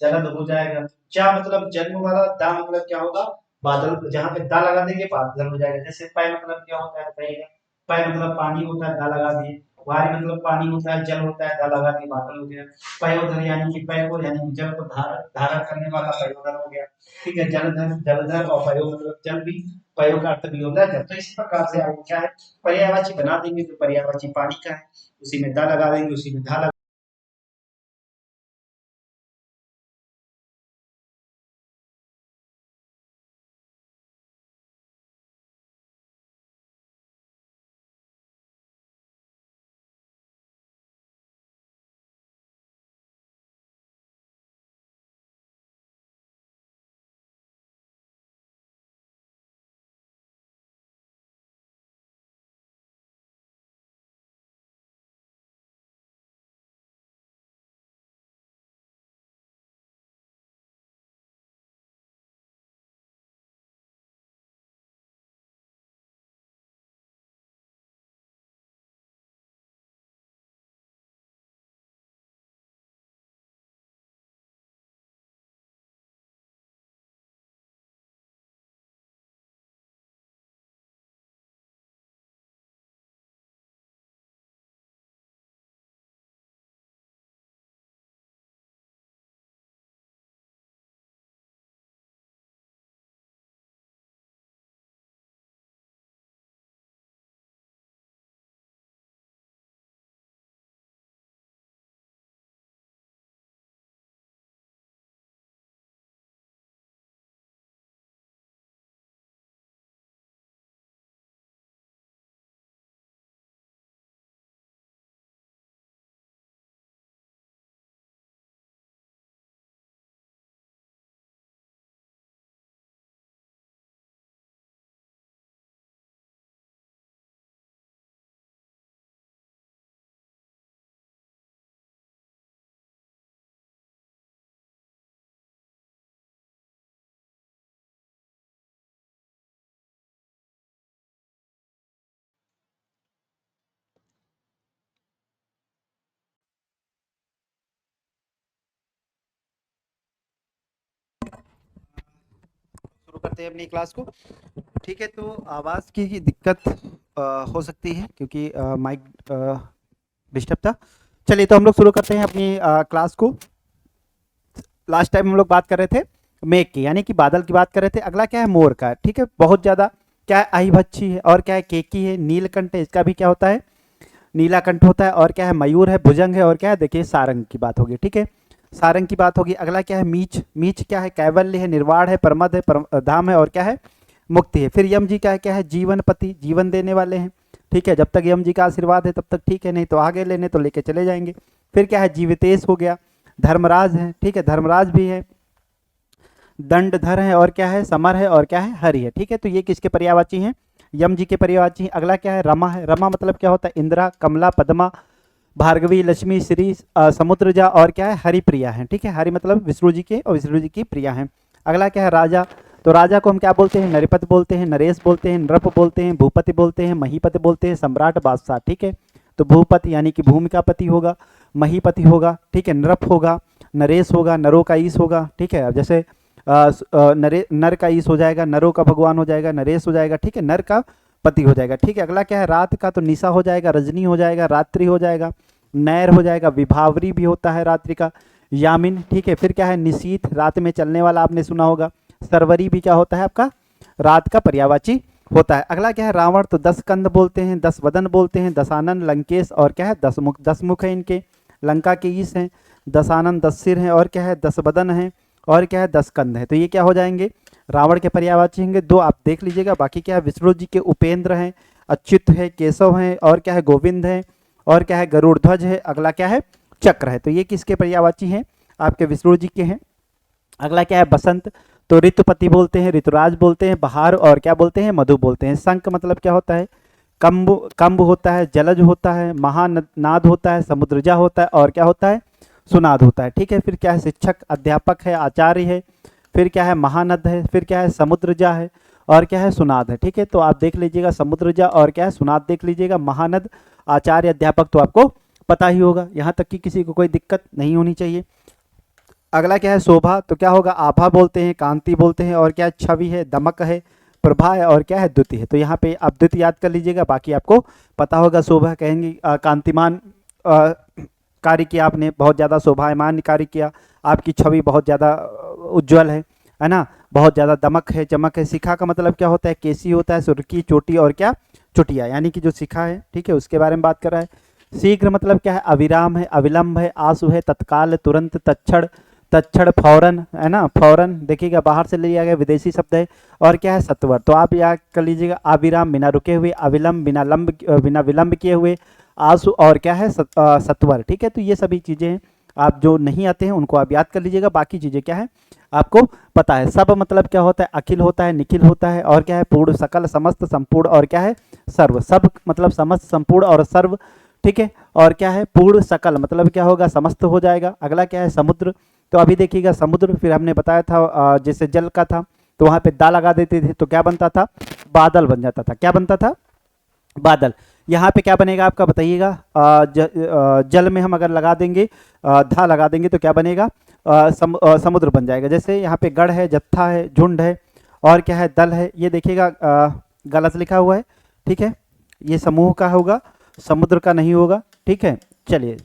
जलद हो जाएगा। क्या मतलब, जन्म वाला दा मतलब क्या होगा, बादल, जहाँ पे दा लगा देंगे बादल हो जाएगा। जैसे पै मतलब क्या होता है, बताइएगा, पै मतलब पानी होता है, दा लगा दिए। वारी मतलब पानी होता है, जल होता है, दा लगा दिए, बादल हो गया। पयोधर यानी कि पै को, यानी कि जल को धारण धारण करने वाला पयोधर हो गया। ठीक है, जलधर, जलधर, और पयो मतलब जल भी, पयो का अर्थ भी होता है जल। तो इस प्रकार से आपको क्या है, पर्यायवाची बना देंगे, तो पर्यायवाची पानी का है, उसी में दा लगा देंगे, उसी में धा लगा। शुरू करते हैं अपनी क्लास को। ठीक है, तो आवाज़ की दिक्कत हो सकती है, क्योंकि माइक डिस्टर्ब था। चलिए तो हम लोग शुरू करते हैं अपनी क्लास को। लास्ट टाइम हम लोग बात कर रहे थे मेघ की, यानी कि बादल की बात कर रहे थे। अगला क्या है, मोर का। ठीक है, बहुत ज़्यादा क्या है, अहिभक्षी है, और क्या है, केकी है, नीलकंठ है, इसका भी क्या होता है, नीलाकंठ होता है, और क्या है, मयूर है, भुजंग है, और क्या है, देखिए सारंग की बात होगी। ठीक है, सारंग की बात होगी। अगला क्या है, मीच। मीच क्या है, कैवल्य है, निर्वाण है, परमद है, धाम है, और क्या है, मुक्ति है। फिर यम जी क्या है, जीवन पति, जीवन देने वाले हैं। ठीक है, जब तक यम जी का आशीर्वाद है तब तक ठीक है, नहीं तो आगे लेने तो लेके चले जाएंगे। फिर क्या है, जीवितेश हो गया, धर्मराज है। ठीक है, धर्मराज भी है, दंडधर है, और क्या है, समर है, और क्या है, हरि है। ठीक है, तो ये किसके पर्यायवाची हैं, यम जी के पर्यायवाची हैं। अगला क्या है, रमा है। रमा मतलब क्या होता है, इंदिरा, कमला, पद्मा, भार्गवी, लक्ष्मी, श्री, समुद्रजा, और क्या है, हरिप्रिया है। ठीक है, हरि मतलब विष्णु जी के और विष्णु जी की प्रिया हैं। अगला क्या है, राजा। तो राजा को हम क्या बोलते हैं, नरिपत बोलते हैं, नरेश बोलते हैं, नृप बोलते हैं, भूपति बोलते हैं, महीपति बोलते हैं, सम्राट, बादशाह। ठीक है, तो भूपति यानी कि भूमि का पति होगा, महीपति होगा, ठीक है, नृप होगा, नरेश होगा, नरो का ईश होगा। ठीक है, अब जैसे नर का ईश हो जाएगा, नरो का भगवान हो जाएगा, नरेश हो जाएगा। ठीक है, नर का पति हो जाएगा। ठीक है, अगला क्या है, रात का। तो निशा हो जाएगा, रजनी हो जाएगा, रात्रि हो जाएगा, नैर हो जाएगा, विभावरी भी होता है रात्रि का, यामिन। ठीक है, फिर क्या है, निशीथ, रात में चलने वाला, आपने सुना होगा। सरवरी भी क्या होता है आपका, रात का पर्यायवाची होता है। अगला क्या है, रावण। तो 10 कंध बोलते हैं, 10 वदन बोलते हैं, दशानन, लंकेश, और क्या है, 10 मुख। 10 मुख है इनके, लंका के ईश हैं, दशानन 10 सिर हैं, और क्या है, 10 वदन हैं, और क्या है, 10 कंध है। तो ये क्या हो जाएंगे, रावण के पर्यायवाची होंगे। 2 आप देख लीजिएगा। बाकी क्या है, विष्णु जी के उपेंद्र हैं, अच्युत है, केशव हैं, और क्या है, गोविंद है, और क्या है, गरुड़ ध्वज है। अगला क्या है, चक्र है। तो ये किसके पर्यायवाची हैं, आपके विष्णु जी के हैं। अगला क्या है, बसंत। तो ऋतुपति बोलते हैं, ऋतुराज बोलते हैं, बहार, और क्या बोलते हैं, मधु बोलते हैं। शंख मतलब क्या होता है, कंब, कंब होता है, जलज होता है, महानाद होता है, समुद्रजा होता है, और क्या होता है, सुनाद होता है। ठीक है, फिर क्या है, शिक्षक, अध्यापक है, आचार्य है, फिर क्या है, महानद है, फिर क्या है, समुद्रजा है, और क्या है, सुनाद है। ठीक है, तो आप देख लीजिएगा समुद्रजा और क्या है, सुनाद देख लीजिएगा। महानद, आचार्य, अध्यापक तो आपको पता ही होगा, यहाँ तक कि किसी को कोई दिक्कत नहीं होनी चाहिए। अगला क्या है, शोभा। तो क्या होगा, आभा बोलते हैं, कांति बोलते हैं, और क्या है, छवि है, दमक है, प्रभा है, और क्या है, द्युति है। तो यहाँ पे आप द्युति याद कर लीजिएगा, बाकी आपको पता होगा। शोभा कहेंगे कांतिमान कार्य किया आपने, बहुत ज़्यादा शोभायमान कार्य किया, आपकी छवि बहुत ज़्यादा उज्ज्वल है ना, बहुत ज़्यादा दमक है, चमक है। शिखा का मतलब क्या होता है, केसी होता है, सुर्खी, चोटी, और क्या, चुटिया, यानी कि जो शिखा है। ठीक है, उसके बारे में बात कर रहा है। शीघ्र मतलब क्या है, अविराम है, अविलंब है, आंसू है, तत्काल, तुरंत, तत्क्षण, तत्क्षण, फौरन, है ना, फौरन देखिएगा बाहर से लिया गया विदेशी शब्द है, और क्या है, सत्वर। तो आप याद कर लीजिएगा, अविराम बिना रुके हुए, अविलंब बिना विलंब किए हुए, आंसू, और क्या है, सत्वर। ठीक है, तो ये सभी चीज़ें हैं, आप जो नहीं आते हैं उनको आप याद कर लीजिएगा, बाकी चीज़ें क्या है आपको पता है। सब मतलब क्या होता है, अखिल होता है, निखिल होता है, और क्या है, पूर्ण, सकल, समस्त, संपूर्ण, और क्या है, सर्व। सब मतलब समस्त, संपूर्ण और सर्व। ठीक है, और क्या है, पूर्ण, सकल मतलब क्या होगा, समस्त हो जाएगा। अगला क्या है, समुद्र। तो अभी देखिएगा समुद्र, फिर हमने बताया था जैसे जल का था, तो वहाँ पे दा लगा देते थे तो क्या बनता था, बादल बन जाता था। क्या बनता था, बादल। यहाँ पे क्या बनेगा आपका, बताइएगा। जल में हम अगर लगा देंगे, धा लगा देंगे तो क्या बनेगा, समुद्र बन जाएगा। जैसे यहाँ पे गढ़ है, जत्था है, झुंड है, और क्या है, दल है। ये देखिएगा गलत लिखा हुआ है। ठीक है, ये समूह का होगा, समुद्र का नहीं होगा। ठीक है, चलिए,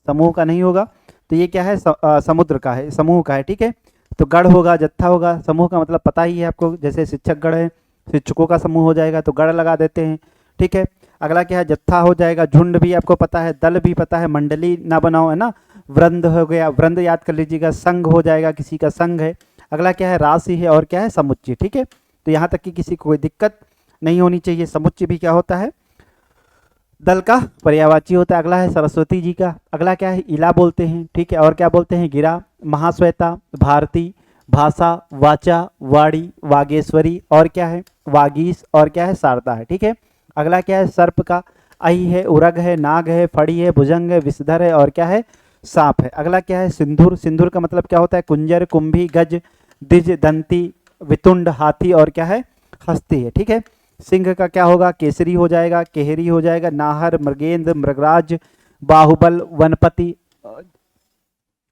समूह का नहीं होगा, तो ये क्या है, समुद्र का है, समूह का है। ठीक है, तो गढ़ होगा, जत्था होगा, समूह का मतलब पता ही है आपको, जैसे शिक्षक गढ़ है, शिक्षकों का समूह हो जाएगा तो गढ़ लगा देते हैं। ठीक है, अगला क्या है, जत्था हो जाएगा, झुंड भी आपको पता है, दल भी पता है, मंडली ना बनाओ, है ना, वृंद हो गया, वृंद याद कर लीजिएगा, संघ हो जाएगा, किसी का संघ है। अगला क्या है, राशि है, और क्या है, समुच्चय। ठीक है, तो यहाँ तक कि किसी को कोई दिक्कत नहीं होनी चाहिए। समुच्चय भी क्या होता है, दल का पर्यायवाची होता है। अगला है सरस्वती जी का। अगला क्या है, इला बोलते हैं। ठीक है, और क्या बोलते हैं, गिरा, महाश्वेता, भारती, भाषा, वाचा, वाणी, वागेश्वरी, और क्या है, वागीश, और क्या है, शारदा है। ठीक है, अगला क्या है, सर्प का, अहि है, उरग है, नाग है, फड़ी है, भुजंग है, विषधर है, और क्या है, सांप है। अगला क्या है, सिंदूर। सिंदूर का मतलब क्या होता है, कुंजर, कुंभी, गज, द्विज, दंती, वितुंड, हाथी, और क्या है, हस्ती है। ठीक है, सिंह का क्या होगा, केसरी हो जाएगा, केहरी हो जाएगा, नाहर, मृगेंद्र, मृगराज, बाहुबल, वनपति,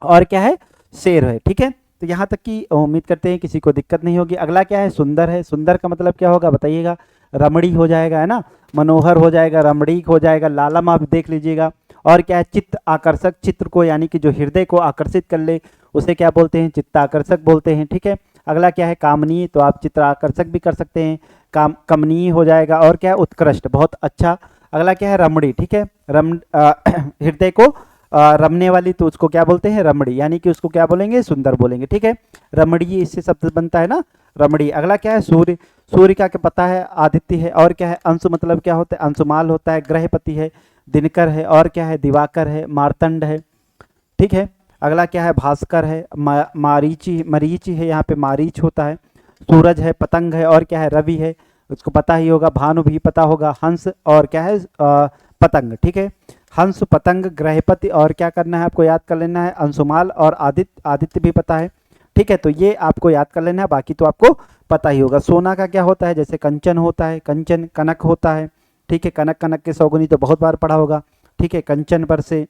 और क्या है, शेर है। ठीक है, तो यहाँ तक कि उम्मीद करते हैं किसी को दिक्कत नहीं होगी। अगला क्या है, सुंदर है। सुंदर का मतलब क्या होगा बताइएगा, रमणी हो जाएगा, है ना, मनोहर हो जाएगा, रमणीक हो जाएगा, लालम आप देख लीजिएगा। और क्या है, चित्त आकर्षक, चित्र को यानी कि जो हृदय को आकर्षित कर ले उसे क्या बोलते हैं, चित्त आकर्षक बोलते हैं। ठीक है, अगला क्या है, कामनीय, तो आप चित्र आकर्षक भी कर सकते हैं, कमनीय हो जाएगा। और क्या है, उत्कृष्ट, बहुत अच्छा। अगला क्या है, रमणी। ठीक है, हृदय को रमने वाली, तो उसको क्या बोलते हैं, रमणी, यानी कि उसको क्या बोलेंगे, सुंदर बोलेंगे। ठीक है, रमणीय इससे शब्द बनता है ना, रमणी। अगला क्या है, सूर्य। सूर्य का क्या पता है, आदित्य है। और क्या है, अंशु मतलब क्या होता है, अंशुमाल होता है, ग्रहपति है, दिनकर है। और क्या है, दिवाकर है, मार्तंड है। ठीक है, अगला क्या है, भास्कर है, मारीची, मरीची है, यहाँ पे मारीच होता है। सूरज है, पतंग है। और क्या है, रवि है, उसको पता ही होगा, भानु भी पता होगा, हंस। और क्या है, पतंग। ठीक है, हंस, पतंग, ग्रहपति। और क्या करना है, आपको याद कर लेना है, अंशुमाल और आदित्य, आदित्य भी पता है। ठीक है, तो ये आपको याद कर लेना है, बाकी तो आपको पता ही होगा। सोना का क्या होता है, जैसे कंचन होता है, कंचन, कनक होता है। ठीक है, कनक, कनक के सौगुनी तो बहुत बार पढ़ा होगा। ठीक है, कंचन पर से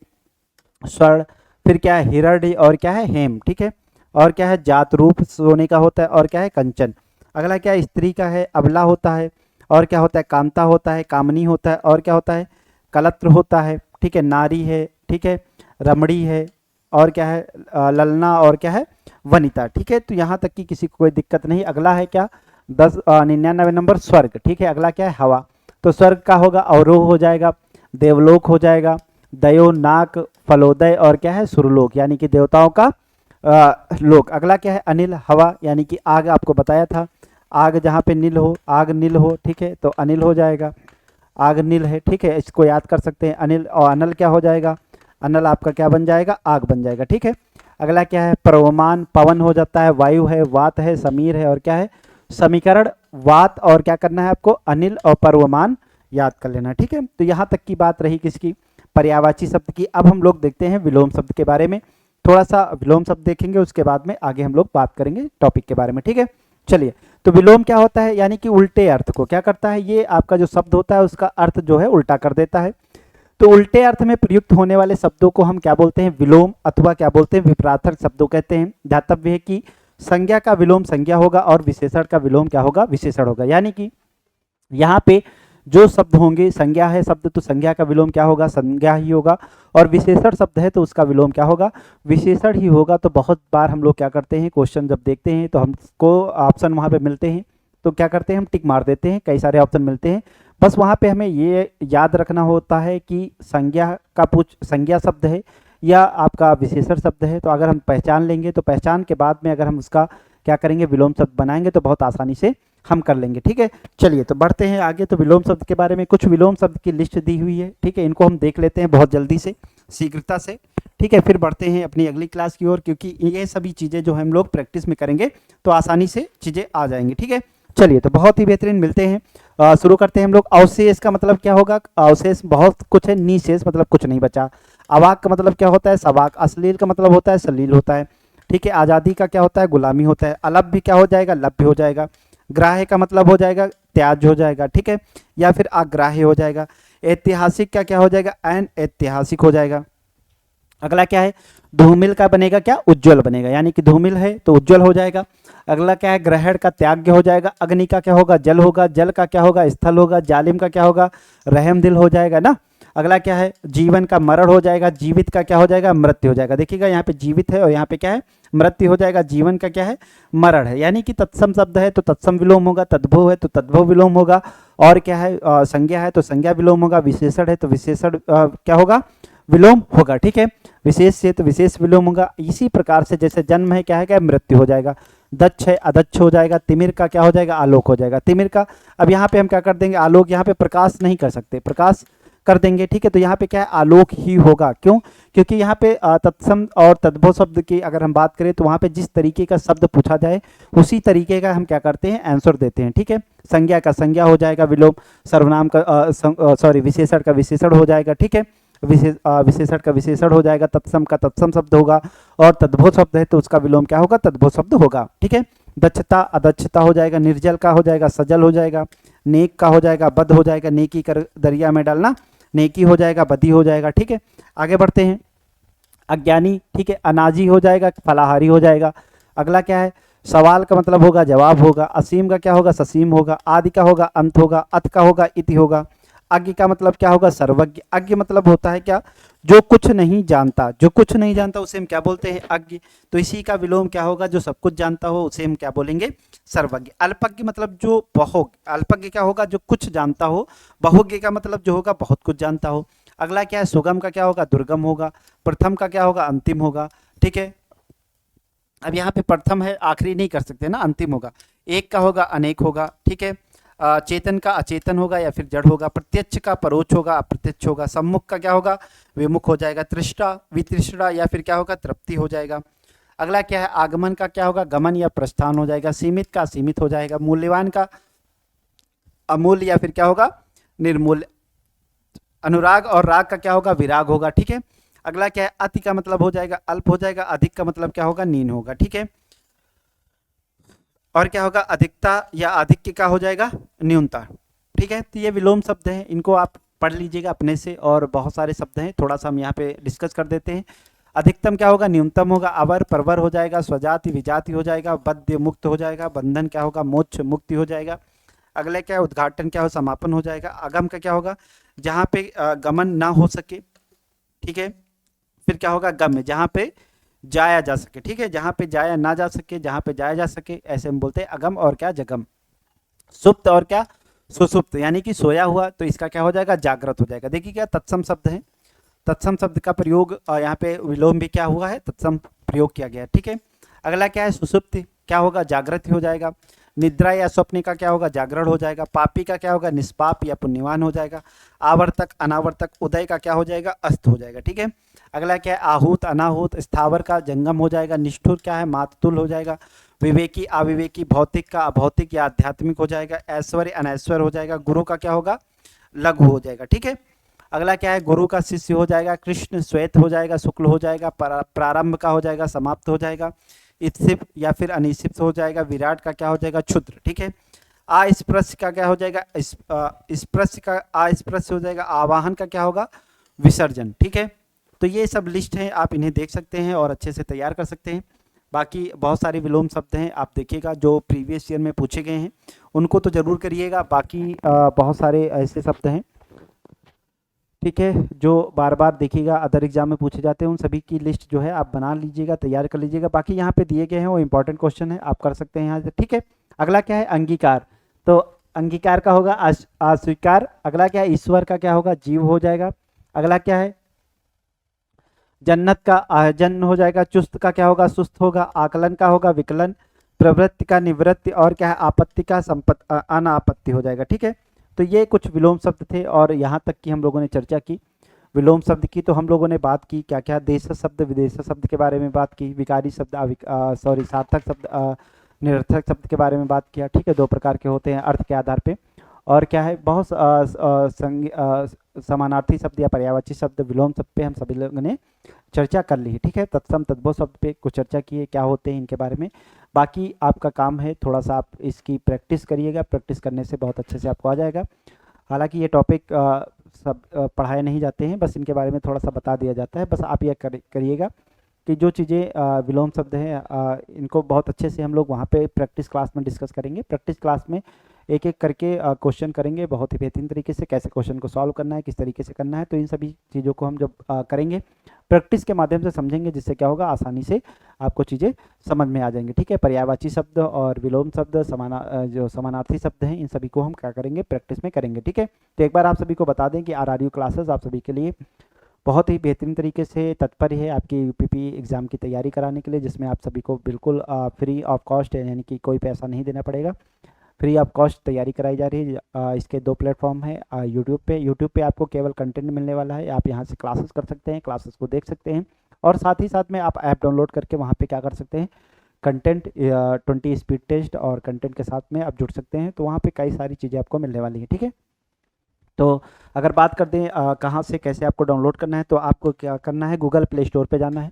स्वर्ण। फिर क्या है, हिरण्य। और क्या है, हेम। ठीक है, और क्या है, जात रूप सोने का होता है। और क्या है, कंचन। अगला क्या है, स्त्री का है, अबला होता है। और क्या होता है, कांता होता है, कामनी होता है। और क्या होता है, कलत्र होता है। ठीक है, नारी है। ठीक है, रमणी है। और क्या है, ललना। और क्या है, वनिता। ठीक है, तो यहाँ तक कि किसी को कोई दिक्कत नहीं। अगला है क्या, 99 नंबर, स्वर्ग। ठीक है, अगला क्या है, हवा। तो स्वर्ग का होगा अवरोह हो जाएगा, देवलोक हो जाएगा, दयो, नाक, फलोदय। और क्या है, सुरलोक, यानी कि देवताओं का लोक। अगला क्या है, अनिल, हवा, यानी कि आग, आपको बताया था, आग जहाँ पे नील हो, आग नील हो। ठीक है, तो अनिल हो जाएगा, आग नील है। ठीक है, इसको याद कर सकते हैं, अनिल। और अनल क्या हो जाएगा, अनल आपका क्या बन जाएगा, आग बन जाएगा। ठीक है, अगला क्या है, पर्वमान, पवन हो जाता है, वायु है, वात है, समीर है। और क्या है, समीकरण, वात। और क्या करना है आपको, अनिल और पर्वमान याद कर लेना। ठीक है, तो यहाँ तक की बात रही किसकी, पर्यायवाची शब्द की। अब हम लोग देखते हैं विलोम शब्द के बारे में, थोड़ा सा विलोम शब्द देखेंगे, उसके बाद में आगे हम लोग बात करेंगे टॉपिक के बारे में। ठीक है, चलिए, तो विलोम क्या होता है, यानी कि उल्टे अर्थ को क्या करता है, ये आपका जो शब्द होता है उसका अर्थ जो है उल्टा कर देता है। तो उल्टे अर्थ में प्रयुक्त होने वाले शब्दों को हम क्या बोलते हैं, विलोम, अथवा क्या बोलते हैं, विपरार्थक शब्दों कहते हैं। ध्यातव्य है कि संज्ञा का विलोम संज्ञा होगा और विशेषण का विलोम क्या होगा, विशेषण होगा। यानी कि यहाँ पे जो शब्द होंगे, संज्ञा है शब्द तो संज्ञा का विलोम क्या होगा, संज्ञा ही होगा। और विशेषण शब्द है तो उसका विलोम क्या होगा, विशेषण ही होगा। तो बहुत बार हम लोग क्या करते हैं, क्वेश्चन जब देखते हैं तो हमको ऑप्शन वहाँ पे मिलते हैं, तो क्या करते हैं, हम टिक मार देते हैं, कई सारे ऑप्शन मिलते हैं। बस वहाँ पे हमें ये याद रखना होता है कि संज्ञा का संज्ञा शब्द है या आपका विशेषण शब्द है। तो अगर हम पहचान लेंगे तो पहचान के बाद में अगर हम उसका क्या करेंगे, विलोम शब्द बनाएंगे तो बहुत आसानी से हम कर लेंगे। ठीक है, चलिए तो बढ़ते हैं आगे। तो विलोम शब्द के बारे में कुछ विलोम शब्द की लिस्ट दी हुई है। ठीक है, इनको हम देख लेते हैं बहुत जल्दी से, शीघ्रता से। ठीक है, फिर बढ़ते हैं अपनी अगली क्लास की ओर, क्योंकि ये सभी चीज़ें जो हम लोग प्रैक्टिस में करेंगे तो आसानी से चीज़ें आ जाएंगी। ठीक है, चलिए तो बहुत ही बेहतरीन, मिलते हैं। शुरू करते हैं हम लोग। अवशेष का मतलब क्या होगा, अवशेष बहुत कुछ है, निशेष मतलब कुछ नहीं बचा। अवाक का मतलब क्या होता है, सवाक। अश्लील का मतलब होता है, सलील होता है। ठीक है, आज़ादी का क्या होता है, गुलामी होता है। अलभ्य क्या हो जाएगा, लभ्य हो जाएगा। ग्राह्य का मतलब हो जाएगा, त्याज हो जाएगा। ठीक है, या फिर अग्राह्य हो जाएगा। ऐतिहासिक का क्या हो जाएगा, अन ऐतिहासिक हो जाएगा। अगला क्या है, धूमिल का बनेगा क्या, उज्जवल बनेगा, यानी कि धूमिल है तो उज्जवल हो जाएगा। अगला क्या है, ग्रहण का त्याग्य हो जाएगा। अग्नि का क्या होगा, जल होगा। जल का क्या होगा, स्थल होगा। जालिम का क्या होगा, रहमदिल हो जाएगा ना। अगला क्या है, जीवन का मरण हो जाएगा। जीवित का क्या हो जाएगा, मृत्यु हो जाएगा। देखिएगा यहाँ पे जीवित है और यहाँ पे क्या है, मृत्यु हो जाएगा। जीवन का क्या है, मरण है। यानी कि तत्सम शब्द है तो तत्सम विलोम होगा, तद्भव है तो तद्भव विलोम होगा। और क्या है, संज्ञा है तो संज्ञा विलोम होगा। विशेषण है तो विशेषण क्या होगा, विलोम होगा। ठीक है, विशेष से तो विशेष विलोम होगा। इसी प्रकार से जैसे जन्म है क्या है, क्या मृत्यु हो जाएगा। दक्ष है अदक्ष हो जाएगा। तिमिर का क्या हो जाएगा, आलोक हो जाएगा। तिमिर का, अब यहाँ पे हम क्या कर देंगे, आलोक, यहाँ पे प्रकाश नहीं कर सकते, प्रकाश कर देंगे। ठीक है, तो यहाँ पे क्या है, आलोक ही होगा। क्यों, क्योंकि यहाँ पे तत्सम और तद्भव शब्द की अगर हम बात करें तो वहाँ पे जिस तरीके का शब्द पूछा जाए उसी तरीके का हम क्या करते हैं, आंसर देते हैं। ठीक है, संज्ञा का संज्ञा हो जाएगा विलोम, सर्वनाम का सॉरी विशेषण का विशेषण हो जाएगा। ठीक है, विशेषण का विशेषण हो जाएगा। तत्सम का तत्सम शब्द होगा और तद्भव शब्द है तो उसका विलोम क्या होगा, तद्भव शब्द होगा। ठीक है, दक्षता अदक्षता हो जाएगा। निर्जल का हो जाएगा, सजल हो जाएगा। नेक का हो जाएगा, बद हो जाएगा। नेकी कर दरिया में डालना, नेकी हो जाएगा, बदी हो जाएगा। ठीक है, आगे बढ़ते हैं। अज्ञानी, ठीक है, अनाजी हो जाएगा, फलाहारी हो जाएगा। अगला क्या है, सवाल का मतलब होगा जवाब होगा। असीम का क्या होगा, ससीम होगा। आदि का होगा अंत होगा। अत का होगा इति होगा। अज्ञ का मतलब क्या होगा? सर्वज्ञ। अज्ञ मतलब होता है क्या? जो कुछ नहीं जानता, जो कुछ नहीं जानता उसे हम क्या बोलते हैं? अज्ञ। तो इसी का विलोम क्या होगा? जो सब कुछ जानता हो उसे हम क्या बोलेंगे? सर्वज्ञ। अल्पज्ञ मतलब जो बहुज्ञ। अल्पज्ञ क्या होगा? जो कुछ जानता हो। बहुज्ञ का मतलब जो होगा बहुत कुछ जानता हो। अगला क्या है? सुगम का क्या होगा? दुर्गम होगा। प्रथम का क्या होगा? अंतिम होगा। ठीक है, अब यहाँ पे प्रथम है, आखिरी नहीं कर सकते ना, अंतिम होगा। एक का होगा अनेक होगा। ठीक है, चेतन का अचेतन होगा या फिर जड़ होगा। प्रत्यक्ष का परोक्ष होगा, अप्रत्यक्ष होगा। सम्मुख का क्या होगा? विमुख हो जाएगा। तृष्णा वितृष्णा या फिर क्या होगा? तृप्ति हो जाएगा। अगला क्या है? आगमन का क्या होगा? गमन या प्रस्थान हो जाएगा। सीमित का सीमित हो जाएगा। मूल्यवान का अमूल्य या फिर क्या होगा? निर्मूल्य। अनुराग और राग का क्या होगा? विराग होगा। ठीक है, अगला क्या है? अति का मतलब हो जाएगा अल्प हो जाएगा। अधिक का मतलब क्या होगा? नीन होगा। ठीक है, और क्या होगा? अधिकता या आधिक्य का हो जाएगा? न्यूनता। ठीक है, तो ये विलोम शब्द हैं, इनको आप पढ़ लीजिएगा अपने से, और बहुत सारे शब्द हैं, थोड़ा सा हम यहाँ पे डिस्कस कर देते हैं। अधिकतम क्या होगा? न्यूनतम होगा। अवर परवर हो जाएगा। स्वजाति विजाति हो जाएगा। बद्ध मुक्त हो जाएगा। बंधन क्या होगा? मोक्ष मुक्ति हो जाएगा। अगला क्या है? उद्घाटन क्या हो? समापन हो जाएगा। अगम का क्या होगा? जहाँ पे गमन ना हो सके। ठीक है, फिर क्या होगा? गम्य, जहाँ पे जाया जा सके। ठीक है, जहाँ पे जाया ना जा सके, जहाँ पे जाया जा सके, ऐसे हम बोलते हैं अगम। और क्या? जगम। सुप्त और क्या? सुसुप्त, यानी कि सोया हुआ, तो इसका क्या हो जाएगा? जागृत हो जाएगा। देखिए क्या तत्सम शब्द है, तत्सम शब्द का प्रयोग यहाँ पे विलोम भी क्या हुआ है? तत्सम प्रयोग किया गया है। ठीक है, अगला क्या है? सुसुप्ति, क्या होगा? जागृत हो जाएगा। निद्रा या स्वप्न का क्या होगा? जागरण हो जाएगा। पापी का क्या होगा? निष्पाप या पुण्यवान हो जाएगा। आवर्तक अनावर्तक। उदय का क्या हो जाएगा? अस्त हो जाएगा। ठीक है, अगला क्या है? आहूत अनाहूत। स्थावर का जंगम हो जाएगा। निष्ठुर क्या है? मातुल हो जाएगा। विवेकी अविवेकी। भौतिक का अभौतिक या आध्यात्मिक हो जाएगा। ऐश्वर्य अनैश्वर हो जाएगा। गुरु का क्या होगा? लघु हो जाएगा। ठीक है, अगला क्या है? गुरु का शिष्य हो जाएगा। कृष्ण श्वेत हो जाएगा। शुक्ल हो जाएगा। प्रारंभ का हो जाएगा? समाप्त हो जाएगा। इत्सिप या फिर अनिशिप्त हो जाएगा। विराट का क्या हो जाएगा? क्षुद्र। ठीक है, अस्पृश्य का क्या हो जाएगा? स्पृश्य का अस्पृश्य हो जाएगा। आवाहन का क्या होगा? विसर्जन। ठीक है, तो ये सब लिस्ट हैं, आप इन्हें देख सकते हैं और अच्छे से तैयार कर सकते हैं। बाकी बहुत सारे विलोम शब्द हैं, आप देखिएगा जो प्रीवियस ईयर में पूछे गए हैं उनको तो ज़रूर करिएगा। बाकी बहुत सारे ऐसे शब्द हैं, ठीक है, जो बार बार देखिएगा अदर एग्जाम में पूछे जाते हैं, उन सभी की लिस्ट जो है आप बना लीजिएगा, तैयार कर लीजिएगा। बाकी यहाँ पे दिए गए हैं वो इंपॉर्टेंट क्वेश्चन है, आप कर सकते हैं यहाँ से। ठीक है, अगला क्या है? अंगीकार। तो अंगीकार का होगा अस्वीकार। अगला क्या है? ईश्वर का क्या होगा? जीव हो जाएगा। अगला क्या है? जन्नत का अजन्न हो जाएगा। चुस्त का क्या होगा? सुस्त होगा। आकलन का होगा? विकलन। प्रवृत्ति का निवृत्ति। और क्या है? आपत्ति का अनापत्ति हो जाएगा। ठीक है, तो ये कुछ विलोम शब्द थे और यहाँ तक की हम लोगों ने चर्चा की विलोम शब्द की। तो हम लोगों ने बात की क्या क्या? देश शब्द विदेश शब्द के बारे में बात की। विकारी शब्द सॉरी सार्थक शब्द निरर्थक शब्द के बारे में बात किया। ठीक है, दो प्रकार के होते हैं अर्थ के आधार पे। और क्या है? बहुत समानार्थी शब्द या पर्यायवाची शब्द विलोम शब्द पे हम सभी लोगों ने चर्चा कर ली है। ठीक है, तत्सम तद्भव शब्द पे कुछ चर्चा की है, क्या होते हैं इनके बारे में। बाकी आपका काम है थोड़ा सा आप इसकी प्रैक्टिस करिएगा, प्रैक्टिस करने से बहुत अच्छे से आपको आ जाएगा। हालांकि ये टॉपिक सब पढ़ाए नहीं जाते हैं, बस इनके बारे में थोड़ा सा बता दिया जाता है। बस आप ये करिएगा कि जो चीज़ें विलोम शब्द हैं इनको बहुत अच्छे से हम लोग वहाँ पे प्रैक्टिस क्लास में डिस्कस करेंगे। प्रैक्टिस क्लास में एक एक करके क्वेश्चन करेंगे बहुत ही बेहतरीन तरीके से, कैसे क्वेश्चन को सॉल्व करना है, किस तरीके से करना है। तो इन सभी चीज़ों को हम जब करेंगे प्रैक्टिस के माध्यम से समझेंगे, जिससे क्या होगा? आसानी से आपको चीज़ें समझ में आ जाएंगी। ठीक है, पर्यायवाची शब्द और विलोम शब्द जो समानार्थी शब्द हैं इन सभी को हम क्या करेंगे? प्रैक्टिस में करेंगे। ठीक है, तो एक बार आप सभी को बता दें कि RRU क्लासेस आप सभी के लिए बहुत ही बेहतरीन तरीके से तत्पर है आपकी UPP एग्ज़ाम की तैयारी कराने के लिए, जिसमें आप सभी को बिल्कुल फ्री ऑफ कॉस्ट यानी कि कोई पैसा नहीं देना पड़ेगा, फ्री ऑफ कॉस्ट तैयारी कराई जा रही है। इसके 2 प्लेटफॉर्म है। यूट्यूब पे आपको केवल कंटेंट मिलने वाला है, आप यहाँ से क्लासेस कर सकते हैं, क्लासेस को देख सकते हैं, और साथ ही साथ में आप ऐप डाउनलोड करके वहाँ पे क्या कर सकते हैं? कंटेंट 20 स्पीड टेस्ट और कंटेंट के साथ में आप जुड़ सकते हैं। तो वहाँ पे कई सारी चीज़ें आपको मिलने वाली हैं। ठीक है, तो अगर बात कर दें कहाँ से कैसे आपको डाउनलोड करना है, तो आपको क्या करना है? गूगल प्ले स्टोर पे जाना है।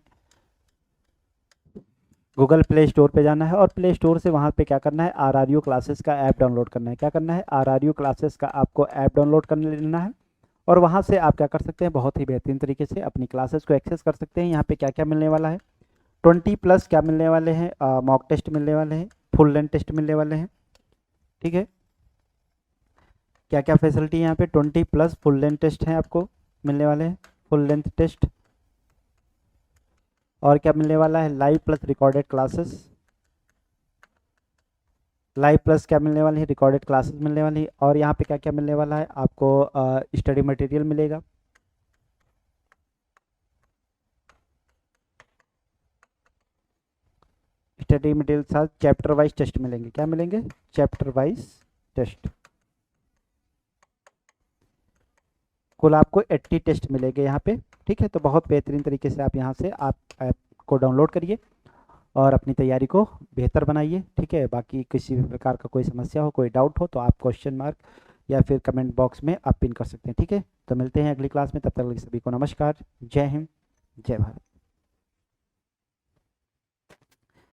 गूगल प्ले स्टोर पे जाना है और प्ले स्टोर से वहाँ पे क्या करना है? RRU क्लासेस का ऐप डाउनलोड करना है। क्या करना है? RRU क्लासेस का आपको ऐप डाउनलोड कर लेना है और वहाँ से आप क्या कर सकते हैं? बहुत ही बेहतरीन तरीके से अपनी क्लासेस को एक्सेस कर सकते हैं। यहाँ पे क्या क्या मिलने वाला है? 20+ क्या मिलने वाले हैं? मॉक टेस्ट मिलने वाले हैं, फुल लेंथ टेस्ट मिलने वाले हैं। ठीक है, क्या क्या फैसिलिटी है यहाँ पे, 20+ फुल लेंथ टेस्ट हैं आपको मिलने वाले हैं, फुल लेंथ टेस्ट। और क्या मिलने वाला है, live plus recorded classes, live plus क्या मिलने वाली है, रिकॉर्डेड क्लासेस मिलने वाली है। और यहाँ पे क्या क्या मिलने वाला है आपको, स्टडी मटेरियल मिलेगा, स्टडी मटेरियल के साथ चैप्टर वाइज टेस्ट मिलेंगे। क्या मिलेंगे, चैप्टर वाइज टेस्ट। कुल आपको 80 टेस्ट मिलेंगे यहाँ पे, ठीक है। तो बहुत बेहतरीन तरीके से आप यहाँ से आप ऐप को डाउनलोड करिए और अपनी तैयारी को बेहतर बनाइए, ठीक है। बाकी किसी भी प्रकार का कोई समस्या हो, कोई डाउट हो, तो आप क्वेश्चन मार्क या फिर कमेंट बॉक्स में आप पिन कर सकते हैं, ठीक है। तो मिलते हैं अगली क्लास में, तब तक सभी को नमस्कार, जय हिंद, जय भारत।